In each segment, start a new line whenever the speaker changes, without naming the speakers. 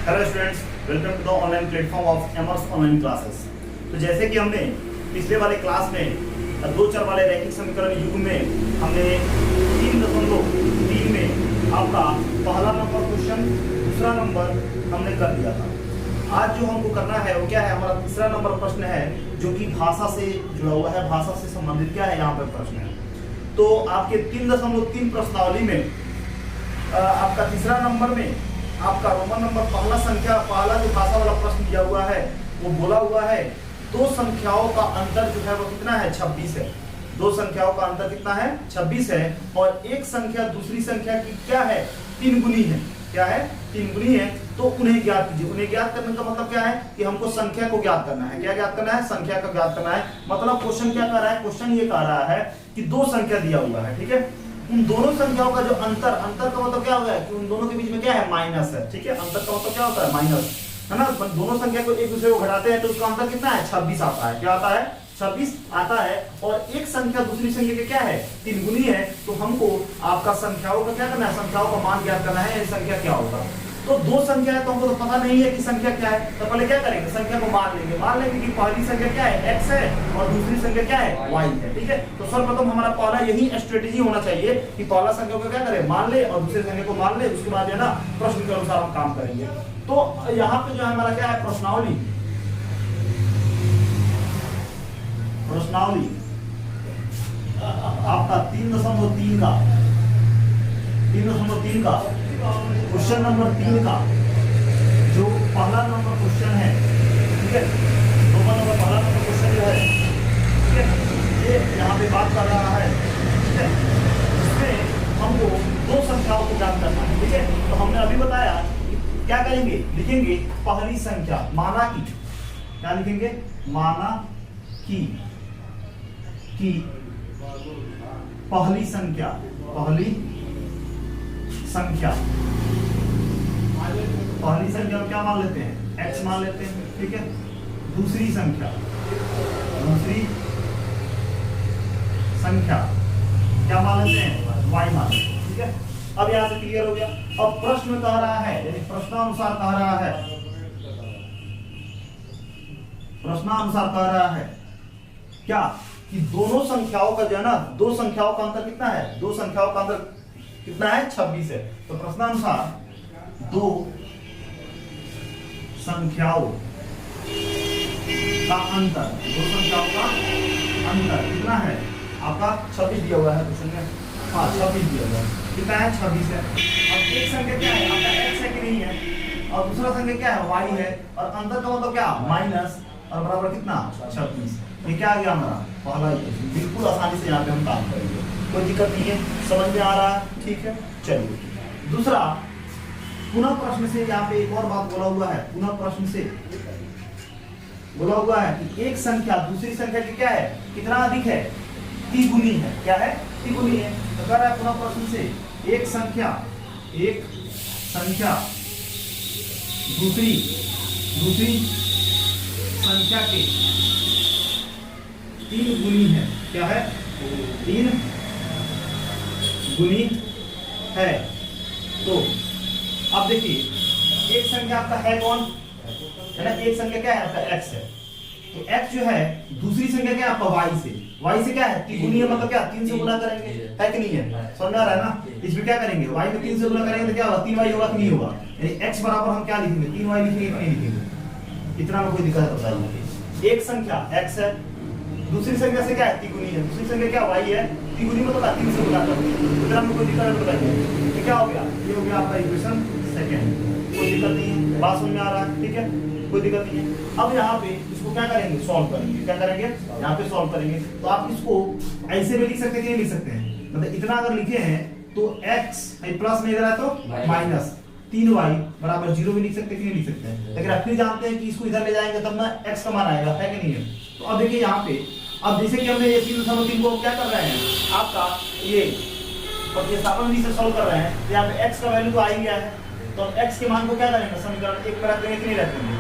Hello students, welcome to the online platform of एमर्स online classes. तो जैसे कि हमने पिछले वाले क्लास में दो चर वाले रैखिक समीकरण युग में हमने 3.3 में आपका पहला नंबर क्वेश्चन, दूसरा नंबर हमने कर दिया था। आज जो हमको करना है वो क्या है, हमारा तीसरा नंबर प्रश्न है जो कि भाषा से जुड़ा हुआ है, भाषा से संबंधित क्या है यहाँ पर प्रश्न है। तो आपके 3.3 प्रश्नावली में आपका तीसरा नंबर में आपका रोमन नंबर पहला जो भाषा वाला प्रश्न दिया हुआ है वो बोला हुआ है दो संख्याओं का अंतर जो है वो कितना है, 26 है। दो संख्याओं का अंतर कितना है, 26 है। और एक संख्या दूसरी संख्या की क्या है, 3 गुनी है। क्या है, 3 गुनी है। तो उन्हें ज्ञात कीजिए। उन्हें ज्ञात करने का मतलब क्या है कि हमको संख्या को ज्ञात करना है। क्या ज्ञात करना है, संख्या को ज्ञात करना है। मतलब क्वेश्चन क्या कर रहा है, क्वेश्चन ये कह रहा है कि दो संख्या दिया हुआ है, ठीक है। उन दोनों संख्याओं का जो अंतर का मतलब क्या होगा कि उन दोनों के बीच में क्या है, माइनस है, ठीक है। अंतर का मतलब क्या होता है, माइनस, है ना। दोनों संख्या को एक दूसरे को घटाते हैं तो उसका अंतर कितना है, 26 आता है। क्या आता है, 26 आता है। और एक संख्या दूसरी संख्या के क्या है, 3 गुनी है। तो हमको आपका संख्याओं का क्या करना है, संख्याओं का मान ज्ञात करना है। संख्या क्या होगा, तो दो संख्या है तो हमको तो पता नहीं है कि संख्या क्या है। तो पहले क्या करेंगे, संख्या को मान लेंगे कि पहली संख्या क्या है, x है और दूसरी संख्या क्या है, y है, ठीक है। तो सर्वप्रथम हमारा पहला यही स्ट्रेटेजी होना चाहिए कि पहला संख्या को क्या करें, मान ले और दूसरी संख्या को मान ले। उसके बाद है ना प्रश्न के अनुसार हम काम करेंगे। तो यहाँ पे जो है हमारा क्या है, प्रश्नावली आपका 3.3 का क्वेश्चन नंबर 3 का जो पहला नंबर क्वेश्चन है, ठीक है। पहला नंबर क्वेश्चन जो है, ठीक है, ये यहाँ पे बात कर रहा है, ठीक है। इसमें हमको दो संख्याओं को ज्ञात करना है, ठीक है। तो हमने अभी बताया क्या करेंगे, लिखेंगे पहली संख्या, माना की, क्या लिखेंगे, माना की पहली संख्या में क्या मान लेते हैं, x मान लेते हैं, ठीक है। दूसरी संख्या क्या मान लेते हैं, y मान लेते हैं, ठीक है। अब यहां से क्लियर हो गया। अब प्रश्न कह रहा है, यानी प्रश्नानुसार कह रहा है क्या कि दोनों संख्याओं का जो है ना, दो संख्याओं का अंतर कितना है, दो संख्याओं का अंतर कितना है, 26 है। तो प्रश्नानुसार दो संख्याओं का अंतर कितना है, आपका 26 दिया हुआ है क्वेश्चन में। हाँ, 26 दिया हुआ है, कितना है, 26 है। अब एक संख्या क्या है, आपका x है कि नहीं है, और दूसरा संख्या क्या है, y है। और अंतर का मतलब क्या, माइनस, और बराबर कितना, 26। ये क्या आ गया हमारा पहला इक्वेशन। बिल्कुल आसानी से यहाँ पे हम काम करेंगे, कोई दिक्कत नहीं है, समझ में आ रहा है, ठीक है। चलिए दूसरा, पुनः प्रश्न से यहाँ पे एक और बात बोला हुआ है। पुनः प्रश्न से बोला हुआ है कि एक संख्या दूसरी संख्या की क्या है, कितना अधिक है, 3 गुनी है। क्या है, 3 गुनी है। तो कह रहा है पुनः प्रश्न से एक संख्या दूसरी संख्या के 3 गुनी है। क्या है, 3 गुनी है। तो अब देखिए, एक संख्या आपका है कौन, है ना, एक संख्या क्या है आपका x है। तो x जो है दूसरी संख्या क्या है आपका y से क्या है, 3 गुनी है। मतलब क्या, 3 से गुना करेंगे, है कि नहीं है, समझ में आ रहा है ना। इसमें क्या करेंगे, y में 3 से गुना करेंगे तो क्या होगा, 3y होगा कि नहीं होगा। यानी x बराबर हम क्या लिखेंगे, 3y लिखेंगे कि नहीं लिखेंगे। इतना में कोई दिक्कत है बताइए। एक संख्या x है, दूसरी संख्या से क्या है, 3 गुनी है। दूसरी संख्या क्या, y है, 3 गुनी मतलब 3 से गुना करो। इतना में कोई दिक्कत है बताइए। तो क्या हो गया, ये हो गया आपका इक्वेशन सेकंड। कोई दिक्कत नहीं है, बात समझ में आ रहा है, ठीक है, कोई दिक्कत नहीं है। अब यहाँ पे इसको क्या करेंगे, सॉल्व करेंगे। क्या करेंगे, यहाँ पे सॉल्व करेंगे। तो आप इसको ऐसे भी लिख सकते हैं कि नहीं लिख सकते हैं, मतलब इतना अगर लिखे हैं तो x प्लस में इधर है तो माइनस 3y बराबर 0 भी लिख सकते हैं कि नहीं लिख सकते हैं। लेकिन आप फिर जानते हैं कि इसको इधर ले जाएंगे तब ना x का मान आएगा, है कि नहीं है। तो अब देखिए यहाँ पे, अब जैसे कि हमने ये 3.3 को क्या कर रहे हैं, आपका ये प्रतिस्थापन विधि से सॉल्व कर रहे हैं। यहाँ पे x का वैल्यू तो आ ही गया है, तो हम x के मान को क्या करेंगे, समीकरण 1 में रख देंगे कि नहीं रख देंगे,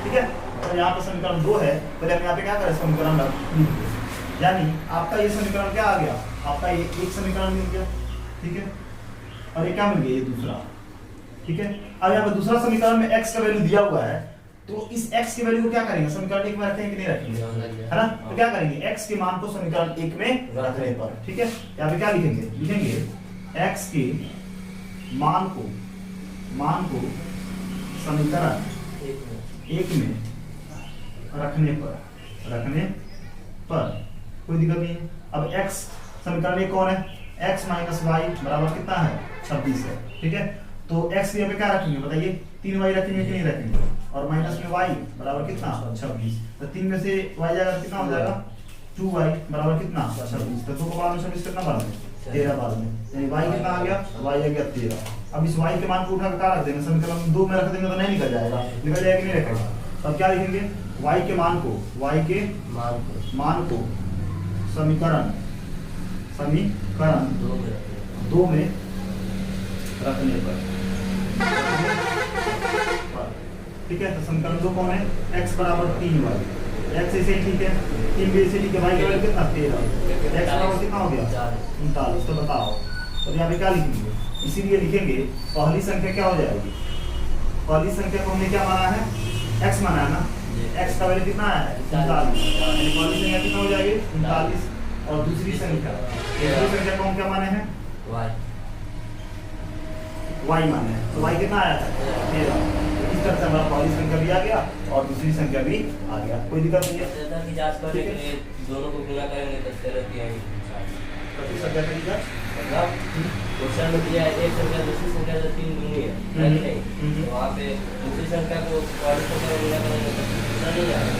ठीक है। तो यहाँ पे समीकरण 2 है, पहले हम यहाँ पे क्या करें, समीकरण रख देंगे। यानी आपका ये समीकरण क्या आ गया, आपका ये एक समीकरण मिल गया, ठीक है। और ये क्या मिल गया, ये दूसरा, ठीक है। अब यहाँ पे दूसरा समीकरण में x का वैल्यू दिया हुआ है, तो इस x की वैल्यू को क्या करेंगे, समीकरण 1 में रखेंगे कि नहीं रखेंगे, है ना। तो क्या करेंगे, x के मान को समीकरण 1 में रखने पर, ठीक है, यहाँ पे क्या लिखेंगे, लिखेंगे x के मान को समीकरण 1 में रखने पर कोई दिक्कत नहीं है। अब x समीकरण में कौन है, x माइनस वाई बराबर कितना है 26 है, ठीक है। तो x की यहाँ पे क्या रखेंगे बताइए, 3y रखेंगे कि नहीं रखेंगे, और माइनस में y बराबर कितना 26, तो 3 में से y जाएगा कितना हो जाएगा 2y बराबर कितना 26, तो 2 को बाद में 26 कितना बाद में 13 बाद में, यानी y कितना आ गया, y आ गया 13। अब इस y के मान को उठा कर क्या रख देंगे, समीकरण 2 में रख देंगे तो नहीं निकल जाएगा, निकल जाएगा कि नहीं रखेगा। तो अब क्या लिखेंगे, y के मान को समीकरण 2 में रखने पर, ठीक है। तो समीकरण 2 कौन है, x बराबर 3y, x ऐसे ठीक है, 3 भी ऐसे ठीक है, y का वैल्यू कितना 13, x बराबर कितना हो गया 39। तो बताओ, तो यहाँ पे क्या लिखेंगे, इसीलिए लिखेंगे पहली संख्या क्या हो जाएगी, पहली संख्या को हमने क्या माना है, x माना है ना, x का वैल्यू कितना है 39, पहली संख्या कितना हो जाएगी 39, और दूसरी संख्या को हम क्या माने हैं y माने हैं, तो y कितना आया था 13। इस तरह से हमारा पहली संख्या भी आ गया और दूसरी संख्या भी आ गया, कोई दिक्कत नहीं है।
की जांच करने के लिए दोनों को गुणा करेंगे तो 13 की आएगी,
कति संख्या करेगा,
मतलब क्वेश्चन में दिया है एक संख्या दूसरी संख्या से 3 गुनी है नहीं, तो वहाँ पे दूसरी संख्या को पहली संख्या में गुणा करेंगे तो गुना नहीं आएगा।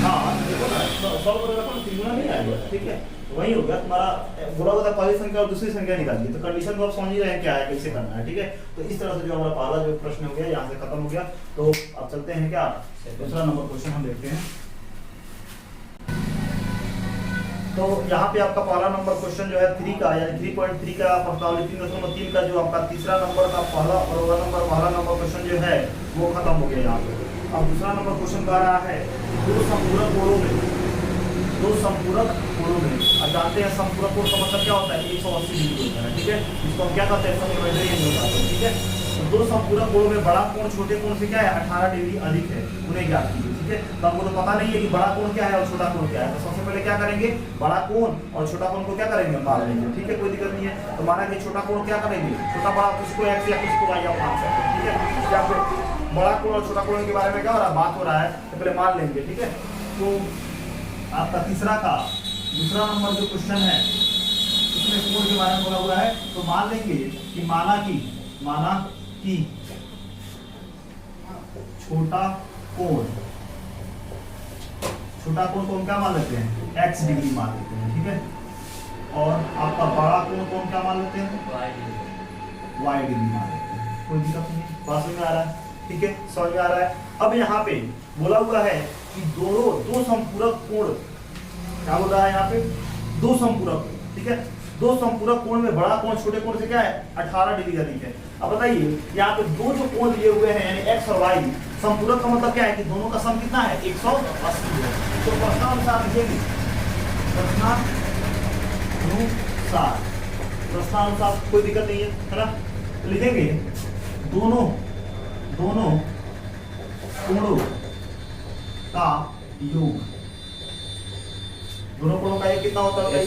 हाँ देखो ना, 100 को रखो ना 3 गुना नहीं आएगा, ठीक है, वही हो गया तुम्हारा बोला हुआ था पहली संख्या और दूसरी संख्या निकालिए, तो कंडीशन को आप समझ ही रहे हैं क्या है, कैसे करना है, ठीक है। तो इस तरह से जो हमारा पहला जो प्रश्न हो गया यहाँ से खत्म हो गया। तो अब चलते हैं क्या, दूसरा नंबर क्वेश्चन हम देखते हैं। तो यहाँ पे आपका पहला नंबर क्वेश्चन जो है 3 का, यानी 3.3 का प्रश्नावली 3.3 का जो आपका तीसरा नंबर का पहला नंबर क्वेश्चन जो है वो खत्म हो गया यहाँ पे। अब दूसरा नंबर क्वेश्चन कह रहा है दो संपूरक कोणों में, अब जानते हैं संपूरक कोण का मतलब क्या होता है, 180 डिग्री होता है, ठीक है। इसको हम क्या कहते हैं, समीकरण होता है, ठीक है। तो दो संपूरक कोणों में बड़ा कोण छोटे कोण से क्या है 18 डिग्री अधिक है, उन्हें ज्ञात कीजिए, ठीक है। तो हमको तो पता नहीं है कि बड़ा कोण क्या है और छोटा कोण क्या है, तो सबसे पहले क्या करेंगे, बड़ा कोण और छोटा कोण को क्या करेंगे, मान लेंगे, ठीक है, कोई दिक्कत नहीं है। तो माना कि छोटा कोण क्या करेंगे, छोटा बड़ा किसको x या किसको y आप मान सकते हैं, ठीक है। क्या बड़ा कोण और छोटा कोण के बारे में क्या हो रहा है, बात हो रहा है, तो पहले मान लेंगे, ठीक है। तो आपका दूसरा नंबर जो क्वेश्चन है उसमें कोण के बारे में बोला हुआ है, तो मान लेंगे कि माना कि छोटा कोण को हम क्या मान लेते हैं, x डिग्री मान लेते हैं, ठीक है। और आपका बड़ा कोण को हम क्या मान लेते हैं, y डिग्री मान लेते हैं, कोई दिक्कत नहीं, बात में आ रहा है, ठीक है, समझ में आ रहा है। अब यहाँ पे बोला हुआ है कि दो संपूरक कोण, क्या बोल रहा है यहाँ पे, दो संपूरक, ठीक है, दो संपूरक कोण में बड़ा कोण छोटे कोण से क्या है 18 डिग्री अधिक है। अब बताइए यहाँ पे दो जो कोण लिए हुए हैं यानी x और y, संपूरक का मतलब क्या है कि दोनों का सम कितना है 180 है। तो प्रश्नानुसार लिखेंगे, प्रश्नानुसार कोई दिक्कत नहीं है ना, तो लिखेंगे दोनों कोणों का योग, दोनों कोणों का योग कितना होता है,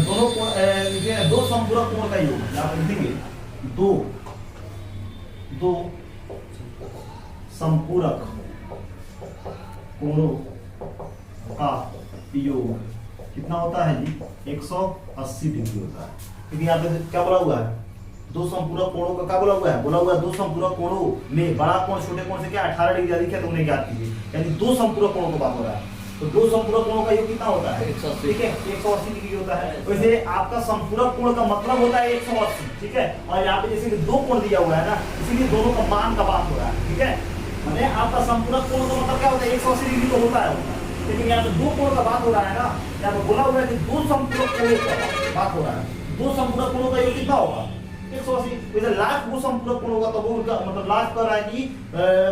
दोनों कोण लिखिए दो संपूरक कोण का योग, यहाँ पे लिखेंगे दो संपूरक कोणों का योग कितना होता है जी 180 डिग्री होता है, क्योंकि यहाँ पे क्या बोला हुआ है, दो संपूरक कोणों का क्या बोला हुआ है, दो संपूरक कोणों में बड़ा कोण छोटे कोण से क्या 18 डिग्री अधिक है, तो उन्हें ज्ञात कीजिए, यानी दो संपूरक कोणों को बात हो रहा है। तो दो संपूरक कोणों का योग कितना होता है, ठीक है, 180 डिग्री होता है। वैसे आपका संपूरक कोण का मतलब होता है 180, ठीक है, और यहाँ पे जैसे कि दो कोण दिया हुआ है ना, इसीलिए दोनों का मान का बात हो रहा है, ठीक है। मैंने आपका संपूरक कोण का मतलब क्या होता है 180 डिग्री तो होता है, लेकिन यहाँ पे दो कोण का बात हो रहा है ना, यहाँ पे बोला हुआ है कि दो संपूरक कोणों का बात हो रहा है, दो संपूरक कोणों का योग कितना होगा 180। वैसे लास्ट वो संपूरक कोण होगा, तो वो मतलब लास्ट कर रहा है कि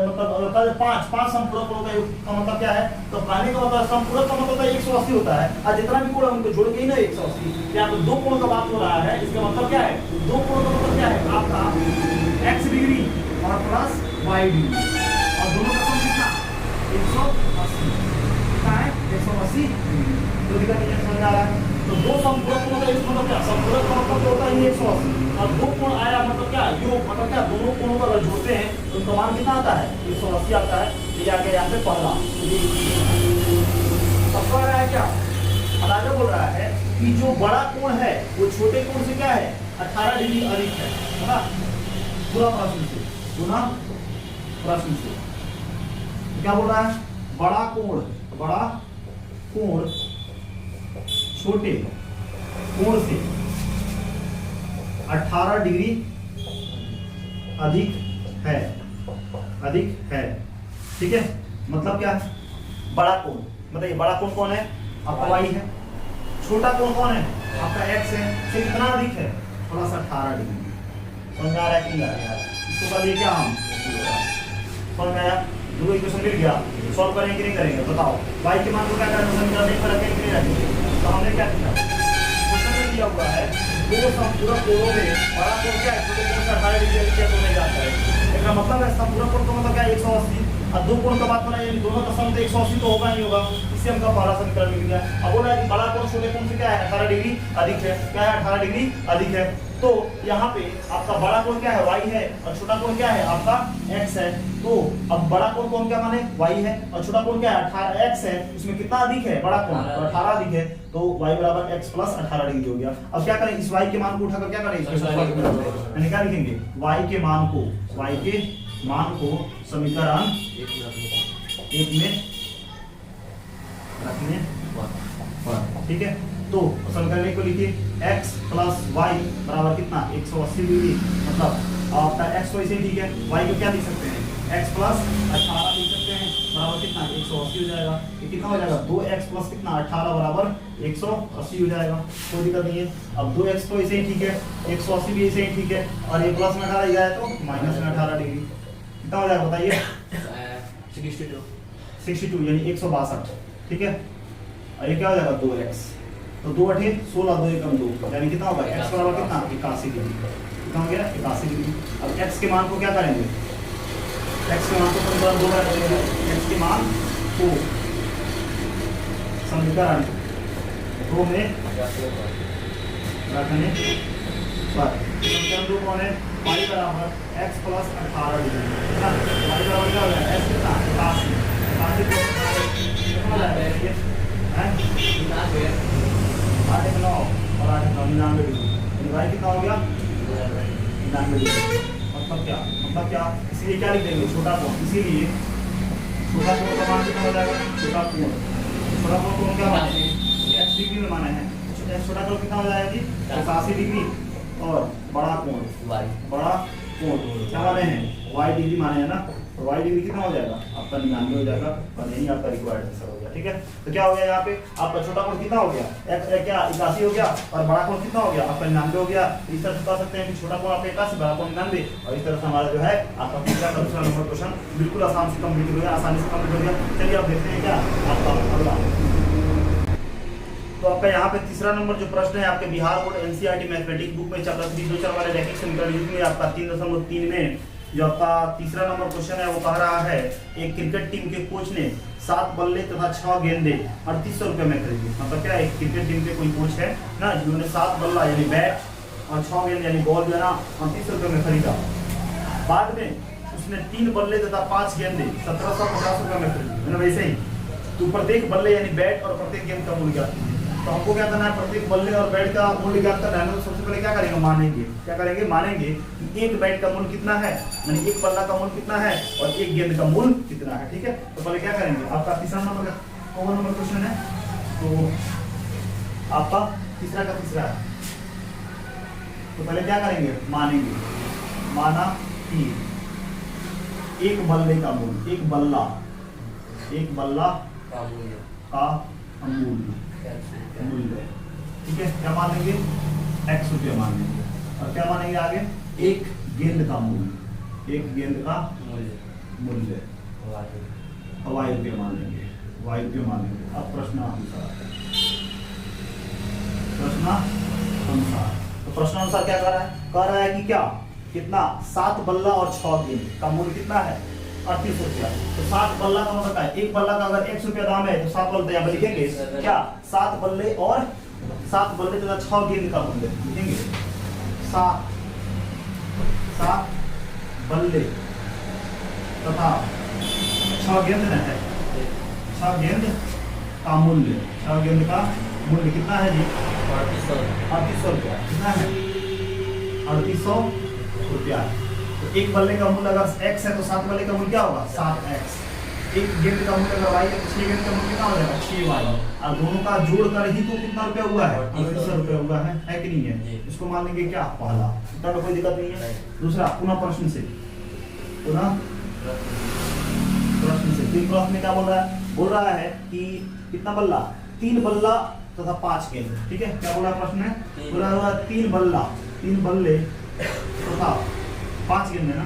मतलब पांच संपूरक कोणों का योग का मतलब क्या है, तो कहने का मतलब संपूरक का मतलब 180 होता है, और जितना भी कोण है उनको जोड़ के ही ना 180। यहाँ पे दो कोण का बात हो रहा है, इसका मतलब क्या है, दो कोण का मतलब क्या है आपका x डिग्री वाई डी और दोनों का सम कितना 180 कितना है 180 तो दिक्कत नहीं समझ आ रहा है। तो दो समपूरक कोण का मतलब क्या समपूरक का मतलब होता है 180 और दो कोण आया मतलब क्या योग मतलब क्या दोनों कोणों को अगर जोड़ते हैं तो उनका मान कितना आता है 180 आता है। ये आ गया यहाँ पे पहला अब कह रहा है क्या अब आगे बोल रहा है कि जो बड़ा कोण है वो छोटे कोण से क्या है 18 डिग्री अधिक है ना पूरा प्रश्न से पुनः प्रश्न से क्या बोल रहा है बड़ा कोण छोटे कोण से 18 डिग्री अधिक है ठीक है। मतलब क्या बड़ा कोण मतलब ये बड़ा कोण कौन है आपका वाई है छोटा कोण कौन है आपका एक्स है से कितना अधिक है थोड़ा सा 18 डिग्री समझ आ रहा है कि नहीं आ रहा है। इसको कर लिए क्या हम समझ में आया दो इक्वेशन मिल गया सॉल्व करेंगे कि नहीं करेंगे बताओ वाई के मान को क्या करना समीकरण में रखेंगे कि नहीं रखेंगे। तो हमने क्या किया क्वेश्चन में दिया हुआ है दो समपूरक कोणों में बड़ा कोण क्या है छोटे कोण से 18 डिग्री अधिक है तो नहीं जाता है। इसका मतलब है समपूरक कोण का मतलब क्या 180 और दो कोण का बात हो रहा है दोनों का सम तो 180 तो होगा नहीं होगा इससे हमका पहला समीकरण मिल गया। अब बोल रहा है कि बड़ा कोण छोटे कोण से क्या है 18 डिग्री अधिक है क्या है 18 डिग्री अधिक है। तो यहाँ पे आपका बड़ा कोण क्या है y है और छोटा कोण क्या है आपका x है। तो अब बड़ा कोण कौन क्या माने y है और छोटा कोण क्या है 18 x है इसमें कितना अधिक है बड़ा कोण तो 18 अधिक है तो y बराबर x प्लस 18 डिग्री हो गया। अब क्या करें इस y के मान को उठाकर क्या करें यानी क्या लिखेंगे y के मान को समीकरण 1 में रखने पर ठीक है। तो समीकरण को लिखिए x प्लस वाई बराबर कितना 180 डिग्री मतलब आपका x तो इसे ठीक है y को क्या लिख सकते हैं x प्लस 18 लिख सकते हैं बराबर कितना 180 हो जाएगा। ये कितना हो जाएगा 2x प्लस कितना 18 बराबर 180 हो जाएगा कोई दिक्कत नहीं है। अब 2x तो इसे ही ठीक है 180 भी इसे ही ठीक है और ये प्लस में 18 जाए तो माइनस में 18 डिग्री कितना हो जाएगा बताइए 62 यानी 162 ठीक है। और ये क्या हो जाएगा 2x तो 2 8 16 2 एकम 2 यानी कितना होगा x बराबर कितना 81 डिग्री कितना हो गया 81 डिग्री। अब x के मान को क्या करेंगे x के मान को समीकरण 2 में रखेंगे x के मान को समीकरण 2 में रखने पर समीकरण 2 कौन है y बराबर x प्लस 18 डिग्री है ना y बराबर क्या हो जाएगा x कितना 81 कितना हो जाएगा है 8 9 और 8 9 99 डिग्री भाई कितना हो गया 99 डिग्री। मतलब क्या इसलिए क्या लिख देंगे छोटा कोण इसीलिए छोटा कोण का मान कितना हो जाएगा छोटा कोण क्या मान x डिग्री में माना है छोटा कोण कितना हो जाएगा जी 81 डिग्री और बड़ा कोण क्या माने हैं y डिग्री माने है ना तो y डिग्री कितना हो जाएगा आपका 99 हो जाएगा और यही आपका रिक्वायर्ड आंसर हो गया ठीक है। तो क्या हो गया यहाँ पे आपका छोटा कोण कितना हो गया क्या 81 हो गया और बड़ा कोण कितना हो गया आपका 99 हो गया। इस तरह से बता सकते हैं कि छोटा कोण आपका 81 बड़ा कोण 99 और इस तरह से हमारा जो है आपका तीसरा का दूसरा नंबर क्वेश्चन बिल्कुल आसान से कंप्लीट हो गया आसानी से कंप्लीट हो गया। चलिए अब देखते हैं क्या आपका अगला। तो आपका यहाँ पे तीसरा नंबर जो प्रश्न है आपके Bihar board NCERT mathematics book में चैप्टर 3 दो चार वाले रैखिक समीकरण युग्म में आपका 3.3 में जो आपका तीसरा नंबर क्वेश्चन है वो कह रहा है एक क्रिकेट टीम के कोच ने 7 बल्ले तथा 6 गेंदे 3800 रुपए में खरीदी। मतलब क्या एक क्रिकेट टीम के कोई कोच है ना जिन्होंने 7 बल्ला यानी बैट और 6 गेंद यानी बॉल जो है ना 3800 रुपए में खरीदा। बाद में उसने 3 बल्ले तथा 5 गेंदे 1750 रुपए में खरीदी मतलब वैसे ही तो प्रत्येक बल्ले यानी बैट और प्रत्येक गेंद का मूल्य ज्ञात कीजिए। तो हमको क्या करना है प्रत्येक बल्ले और बैट का मूल्य ज्ञात करना है। तो सबसे पहले क्या करेंगे मानेंगे एक बैट का मूल्य कितना है यानी एक बल्ला का मूल्य कितना है और एक गेंद का मूल्य कितना है ठीक है। तो पहले क्या करेंगे आपका तीसरा नंबर कौन नंबर क्वेश्चन है तो आपका तीसरा का तीसरा है। तो पहले क्या करेंगे माना कि एक बल्ले का मूल्य एक बल्ला का मूल्य ठीक है क्या मान लेंगे x रुपया मान लेंगे और क्या मानेंगे आगे एक गेंद का मूल्य y रुपया मान लेंगे अब प्रश्न अनुसार तो प्रश्न अनुसार क्या कह रहा है कि क्या कितना 7 बल्ला और 6 गेंद का मूल्य कितना है 38 रुपया। तो 7 बल्ला का मतलब क्या है, एक बल्ला का अगर 100 रुपया दाम है तो 7 बल्ले यहाँ पे लिखेंगे क्या 7 बल्ले और 7 बल्ले तथा 6 गेंद का मूल्य लिखेंगे 7 बल्ले तथा 6 गेंद है 6 गेंद का मूल्य 6 गेंद का मूल्य कितना है जी 3800 रुपया। कितना है 3800 रुपया। तो एक बल्ले का मूल्य अगर x है तो 7 बल्ले का मूल्य क्या होगा 7x। एक गेंद का मूल्य अगर y है तो 6 गेंद का मूल्य कितना हो जाएगा 6y। और दोनों का जोड़ कर ही तो कितना रुपया हुआ है 3800 रुपया हुआ है कि नहीं है। इसको मान लेंगे क्या पहला, इतना तो कोई दिक्कत नहीं है। दूसरा पुनः प्रश्न से, पुनः प्रश्न से तीन प्रश्न में क्या बोल रहा है कि कितना बल्ला 3 बल्ला तथा 5 गेंद। ठीक है, क्या बोला प्रश्न में बोला हुआ 3 बल्ले तथा 5 गेंद है ना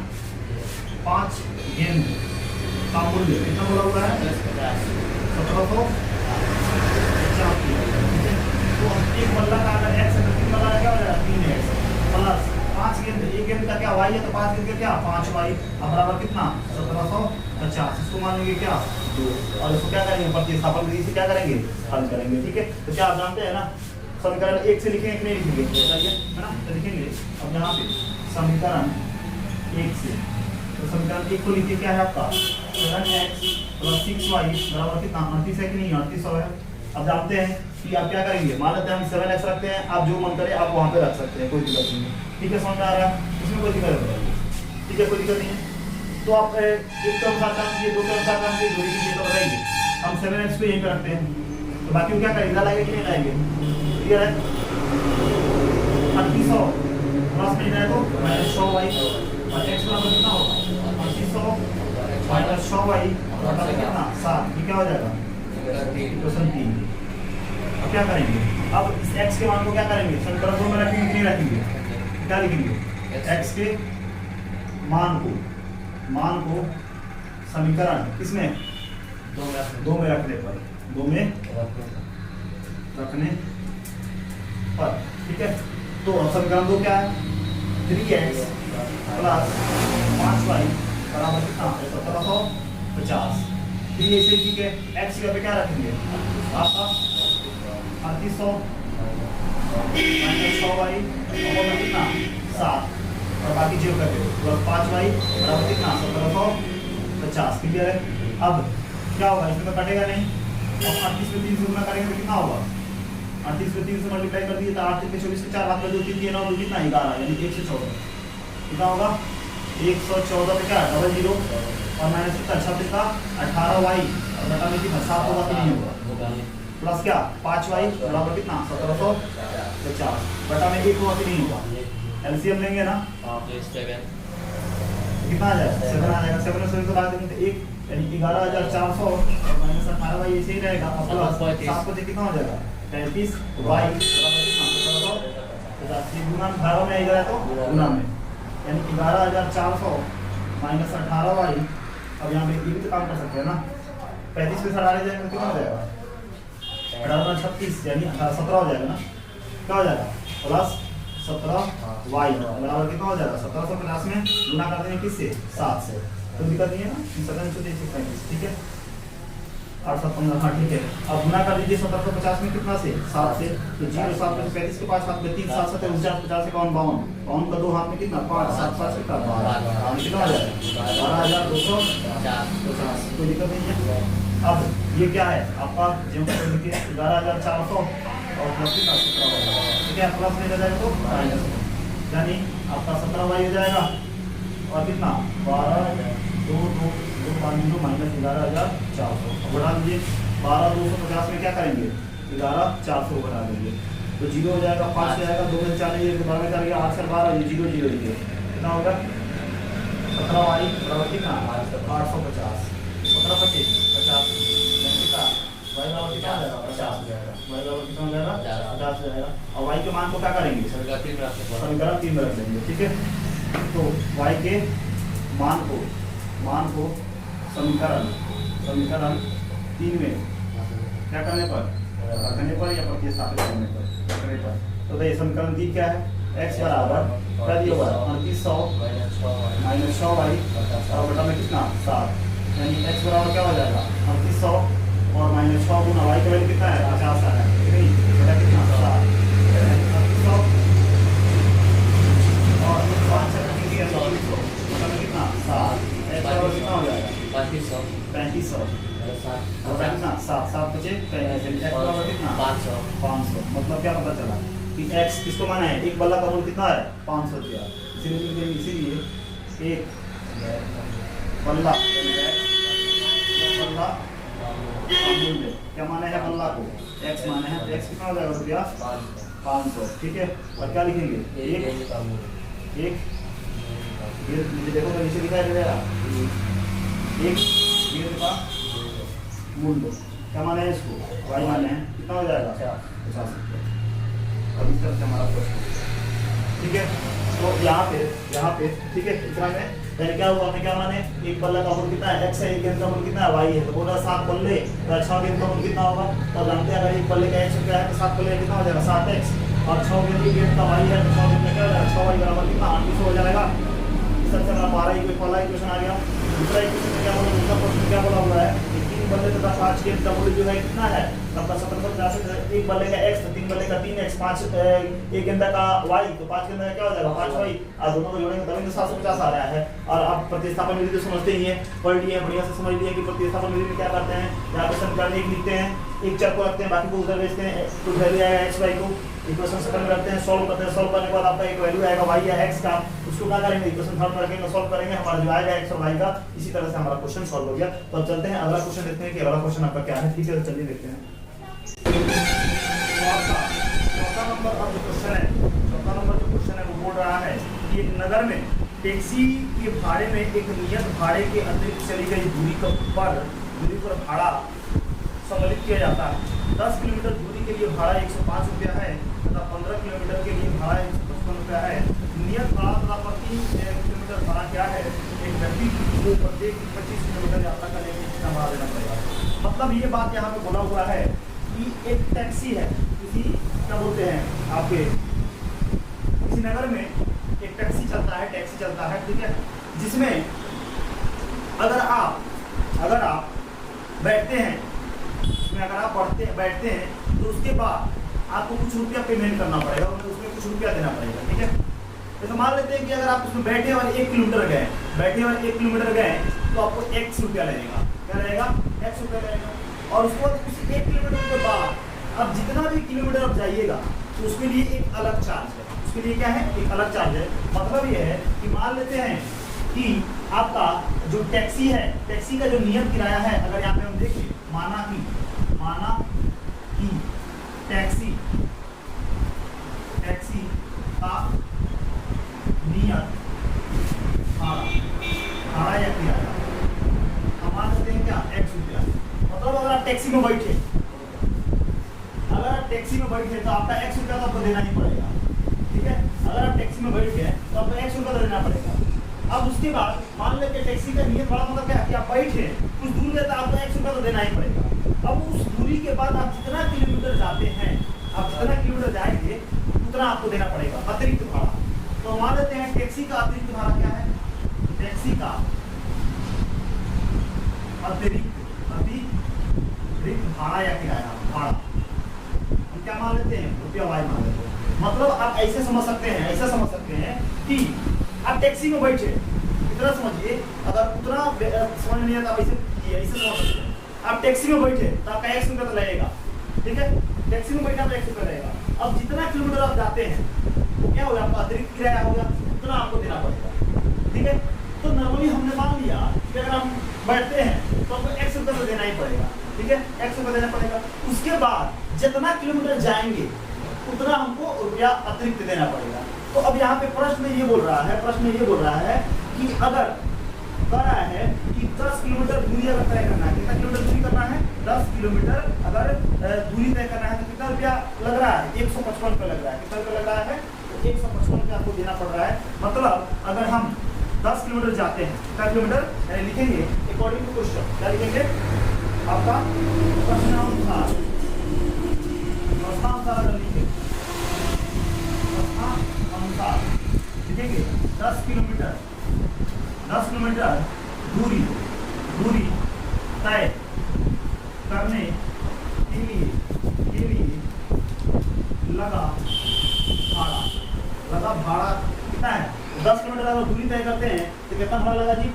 5 गेंद का मूल्य कितना बोला हुआ है 1750। तो एक बल्ला का अगर x है तो 3 बल्ला का क्या हो जाएगा 3x प्लस 5 गेंद, एक गेंद का क्या y है तो 5 गेंद का क्या 5y बराबर कितना 1750। इसको मान लेंगे क्या 2 और इसको क्या करेंगे प्रतिस्थापन विधि से क्या करेंगे हल करेंगे। ठीक है, तो क्या आप जानते हैं ना समीकरण 1 से लिखेंगे कि नहीं लिखेंगे है ना, तो लिखेंगे अब यहाँ पे समीकरण 1 से, तो समीकरण 1 को लिखिए क्या है आपका 7x + 6y बराबर कितना 38 है कि नहीं 3800 है। अब जानते हैं कि आप क्या करेंगे, मान लेते हैं हम 7x रखते हैं, आप जो मन करे आप वहाँ पे रख सकते हैं, कोई दिक्कत नहीं है। ठीक है, समझ में आ रहा है, इसमें कोई दिक्कत नहीं है। ठीक है, कोई दिक्कत नहीं है। तो आप एक के अनुसार काम कीजिए, 2 के अनुसार काम कीजिए, जोड़ी कीजिए तो बताइए। हम 7x को यहीं पे रखते हैं, तो बाकी क्या करेंगे इधर लाएंगे कि नहीं लाएंगे। क्लियर है 3800 प्लस में जाए तो -100y और x बराबर कितना होगा 3800 -100y बराबर कितना 7। ये क्या हो जाएगा क्वेश्चन 3। अब क्या करेंगे, अब इस x के मान को क्या करेंगे समीकरण 2 में रखेंगे कि नहीं रखेंगे। क्या लिखेंगे x के मान को समीकरण किसमें 2 में रखने पर 2 में रखने पर। ठीक है, तो समीकरण 2 क्या है 3x + 5y बराबर कितना 1750। फिर ऐसे ठीक है x की जगह पे क्या रखेंगे आपका 3800 -100y और कितना 7 और बाकी जीरो कर दो प्लस 5y बराबर कितना 1750। क्लियर है। अब क्या होगा इसमें तो कटेगा नहीं, अब 38 में 3 से गुना करेंगे तो कितना होगा 38 में 3 से मल्टीप्लाई कर दिए तो 8 के 24 के 4 हाथ में 2 3 9 2 कितना 11 यानी 114 कितना होगा 114 पे क्या डबल जीरो और माइनस कितना 36 का 18y और बटा में कितना 7 होगा कि नहीं होगा प्लस क्या 5y बराबर कितना 1750 बटा में 1 होगा कि नहीं होगा। एलसीएम लेंगे ना कितना आ जाएगा 7 आ जाएगा। 7 से तो बात देंगे 1 यानी 11400 और माइनस 18y ऐसे ही रहेगा और प्लस 7 को कितना हो जाएगा 33y बराबर कितना 1750। ये गुना भागों में आएगा तो गुना में यानी 11400 माइनस 18y। अब यहाँ पे ये भी तो काम कर सकते हैं ना 35 में 18 जाएंगे कितना हो जाएगा 36 यानी 17 हो जाएगा ना। क्या हो जाएगा प्लस 17y बराबर कितना हो जाएगा 1750 में गुना कर देंगे किससे 7 से, तो दिक्कत नहीं है ना 735। ठीक है 815 हाँ ठीक है। अब गुना कर दीजिए 1750 में कितना से 7 से, तो 0 7 में 35 के 5 हाथ में 3 7 7 49 50 से 52 52 का 2 हाथ में कितना 5 7 5 कितना 12 कितना हो जाएगा 12250। कोई दिक्कत नहीं है। अब ये क्या है आपका जो लिखिए 11400 और प्लस कितना 17y। ठीक है प्लस में जाएगा तो माइनस यानी आपका 17y हो जाएगा और कितना 12 2 2 2 5 0 माइनस 11400 बढ़ा दीजिए 12250 में क्या करेंगे 11400 बढ़ा देंगे तो 0 हो जाएगा 5 जाएगा 2 में 4 ये 12 में 4 ये 8 से 12 ये 0 0 ये कितना होगा 17y बराबर कितना 850 17 50 कितना y बराबर कितना हो जाएगा 50 हो जाएगा y बराबर कितना हो जाएगा 50 हो जाएगा। और y के मान को क्या करेंगे समीकरण 3 में रख देंगे। ठीक है तो y के मान को समीकरण 3 में क्या करने पर रखने पर या प्रतिस्थापित करने पर तो ये समीकरण 3 क्या है x बराबर क्या दिया हुआ है 3800
माइनस 6
-6y और बटा में कितना 7, यानी x बराबर क्या हो जाएगा 3800 और -6 गुना y का वैल्यू कितना है 50 है, ठीक है, बटा कितना 7 3800 और 5 से कितना 7 x बराबर कितना हो जाएगा 3500 और कितना 7 बचे 35 x बराबर कितना 500। मतलब क्या पता चला कि x किसको माना है, एक बल्ला का मूल्य कितना है 500 रुपया, इसीलिए एक बल्ला का मूल्य क्या माना है बल्ला को x माना है, तो x कितना हो जाएगा रुपया 500, ठीक है। और क्या लिखेंगे एक ये देखो तो नीचे लिखा है एक गेंद का मूल्य क्या माने है इसको y माने है, कितना हो जाएगा 50 रुपये। अब इस तरह से हमारा प्रश्न, ठीक है। तो यहाँ पे ठीक है, इतना में पहले क्या हुआ, हमने क्या माने एक बल्ला का मूल्य कितना है x है, एक गेंद का मूल्य कितना है y है, तो बोला 7 बल्ले तो 6 गेंद का मूल्य कितना होगा, तो जानते हैं अगर एक बल्ले का x रुपया है तो 7 बल्ले कितना हो जाएगा 7x और 6 गेंद का y है तो 6 गेंद का क्या हो जाएगा 6y बराबर कितना 800 हो जाएगा। इस तरह से हमारा 12 वाला इक्वेशन आ गया। दूसरा इक्वेशन क्या बोला, दूसरा प्रश्न क्या बोला हुआ है कि 3 बल्ले तथा 5 गेंद का मूल्य जो है कितना है, सबका 77 एक बल्ले का x तो 3 बल्ले का 3x 5 एक गेंदा का y तो 5 गेंदा का क्या हो जाएगा 5y, और दोनों को जोड़ेंगे तभी तो 750 आ रहा है। और अब प्रतिस्थापन विधि तो समझते ही हैं, पढ़ लिए बढ़िया से समझ लिए कि प्रतिस्थापन विधि में क्या करते हैं, यहाँ पे समीकरण एक लिखते हैं, एक चर को रखते हैं, बाकी को उधर भेजते हैं, तो वैल्यू आएगा x y को इक्वेशन सेकंड में रखते हैं, सॉल्व करते हैं, सॉल्व करने के बाद आपका एक वैल्यू आएगा y या x का, उसको क्या करेंगे इक्वेशन थर्ड में रखेंगे, सॉल्व करेंगे, हमारा जो आएगा x और y का। इसी तरह से हमारा क्वेश्चन सॉल्व हो गया। तो अब चलते हैं अगला क्वेश्चन देखते हैं कि अगला क्वेश्चन आपका क्या है, ठीक है, चलिए देखते हैं। चौथा नंबर अब जो क्वेश्चन है, चौथा नंबर जो क्वेश्चन है वो बोल रहा है कि एक नगर में टैक्सी के भाड़े में एक नियत भाड़े के अतिरिक्त चली गई दूरी पर भाड़ा सम्मिलित किया जाता है। 10 किलोमीटर दूरी के लिए भाड़ा 105 रुपया है तथा 15 किलोमीटर के लिए भाड़ा 155 रुपया है। नियत भाड़ा तथा प्रति किलोमीटर भाड़ा क्या है, एक व्यक्ति को प्रत्येक 25 किलोमीटर यात्रा करने में कितना भाड़ा देना पड़ेगा। मतलब ये बात यहाँ पे बोला हुआ है कि एक टैक्सी है, किसी क्या बोलते हैं आपके किसी नगर में एक टैक्सी चलता है, ठीक है, जिसमें अगर आप बैठते हैं, उसमें अगर आप बैठते हैं तो उसके बाद आपको कुछ रुपया पेमेंट करना पड़ेगा, उसमें कुछ रुपया देना पड़ेगा, ठीक है। तो मान लेते हैं कि अगर आप उसमें बैठे और 1 किलोमीटर गए तो आपको x रुपया लगेगा, क्या रहेगा x रुपया लगेगा। और उसके बाद उस 1 किलोमीटर के बाद अब जितना भी किलोमीटर आप जाइएगा तो उसके लिए एक अलग चार्ज है, उसके लिए क्या है एक अलग चार्ज है। मतलब ये है कि मान लेते हैं कि आपका जो टैक्सी है, टैक्सी का जो नियत किराया है, अगर यहाँ पे हम देखें माना कि टैक्सी का नियत भाड़ा या किराया हम मान सकते हैं क्या x रुपया। मतलब अगर आप टैक्सी में बैठे तो आपका x रुपया तो आपको देना ही पड़ेगा, ठीक है। अगर आप टैक्सी में बैठ गए तो आपको x रुपया देना पड़ेगा। अब उसके बाद मान लेते टैक्सी का नियत भाड़ा मतलब क्या है कि आप बैठे कुछ दूर गए तो आपको x रुपया तो देना ही पड़ेगा। अब उस दूरी के बाद आप जितना किलोमीटर जाते हैं, आप जितना किलोमीटर जाएंगे उतना आपको देना पड़ेगा अतिरिक्त भाड़ा। तो मान लेते हैं टैक्सी का अतिरिक्त भाड़ा क्या है, टैक्सी का अतिरिक्त भाड़ा या किराया भाड़ा हम क्या मान लेते हैं रुपया y मान लेते हैं। मतलब आप ऐसे समझ सकते हैं कि आप टैक्सी में बैठे, इतना समझिए, अगर उतना समझ नहीं आता आप ऐसे समझ सकते हैं। आप टैक्सी में बैठे तो आपका x रुपया तो लगेगा, ठीक है, टैक्सी में बैठा तो x रुपया लगेगा। अब जितना किलोमीटर आप जाते हैं तो क्या होगा आपका अतिरिक्त किराया होगा, उतना आपको देना पड़ेगा, ठीक है। तो नॉर्मली हमने मान लिया कि अगर हम बैठते हैं तो आपको x रुपया तो देना ही पड़ेगा, ठीक है, x रुपया देना पड़ेगा। उसके बाद जितना किलोमीटर जाएंगे उतना हमको रुपया अतिरिक्त देना पड़ेगा। तो अब यहाँ पे प्रश्न ये बोल रहा है कि अगर कह रहा है कि 10 किलोमीटर दूरी अगर तय करना है, कितना किलोमीटर दूरी करना है 10 किलोमीटर अगर दूरी तय करना है तो कितना रुपया लग रहा है 155 रुपया लग रहा है। कितना रुपया लग रहा है तो 155 रुपया आपको देना पड़ रहा है। मतलब अगर हम 10 किलोमीटर जाते हैं, कितना किलोमीटर यानी लिखेंगे अकॉर्डिंग टू क्वेश्चन, क्या लिखेंगे आपका प्रश्नानुसार अगर लिखेंगे प्रश्नानुसार लिखेंगे 10 किलोमीटर दूरी तय करने के लिए लगा भाड़ा कितना है? 10 किलोमीटर अगर दूरी तय करते हैं तो कितना भाड़ा लगा जी?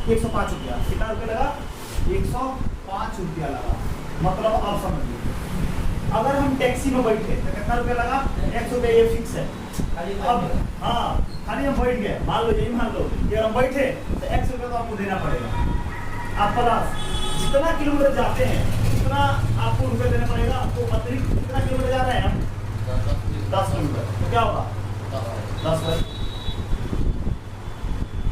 105 रुपया। कितना रुपया लगा? 105 रुपया लगा। मतलब आप समझिए, अगर हम टैक्सी में बैठे तो कितना रुपया लगा? 100 रुपया, ये फिक्स है। अब हाँ, खाली हम बैठ गए, मान लो यही मान लो कि हम बैठे तो 100 रुपया तो आपको देना पड़ेगा। आप प्लस जितना किलोमीटर जाते हैं उतना आपको रुपये देना पड़ेगा। आपको अतिरिक्त कितना किलोमीटर जा रहे हैं हम? 10 किलोमीटर। तो क्या होगा? 10 बार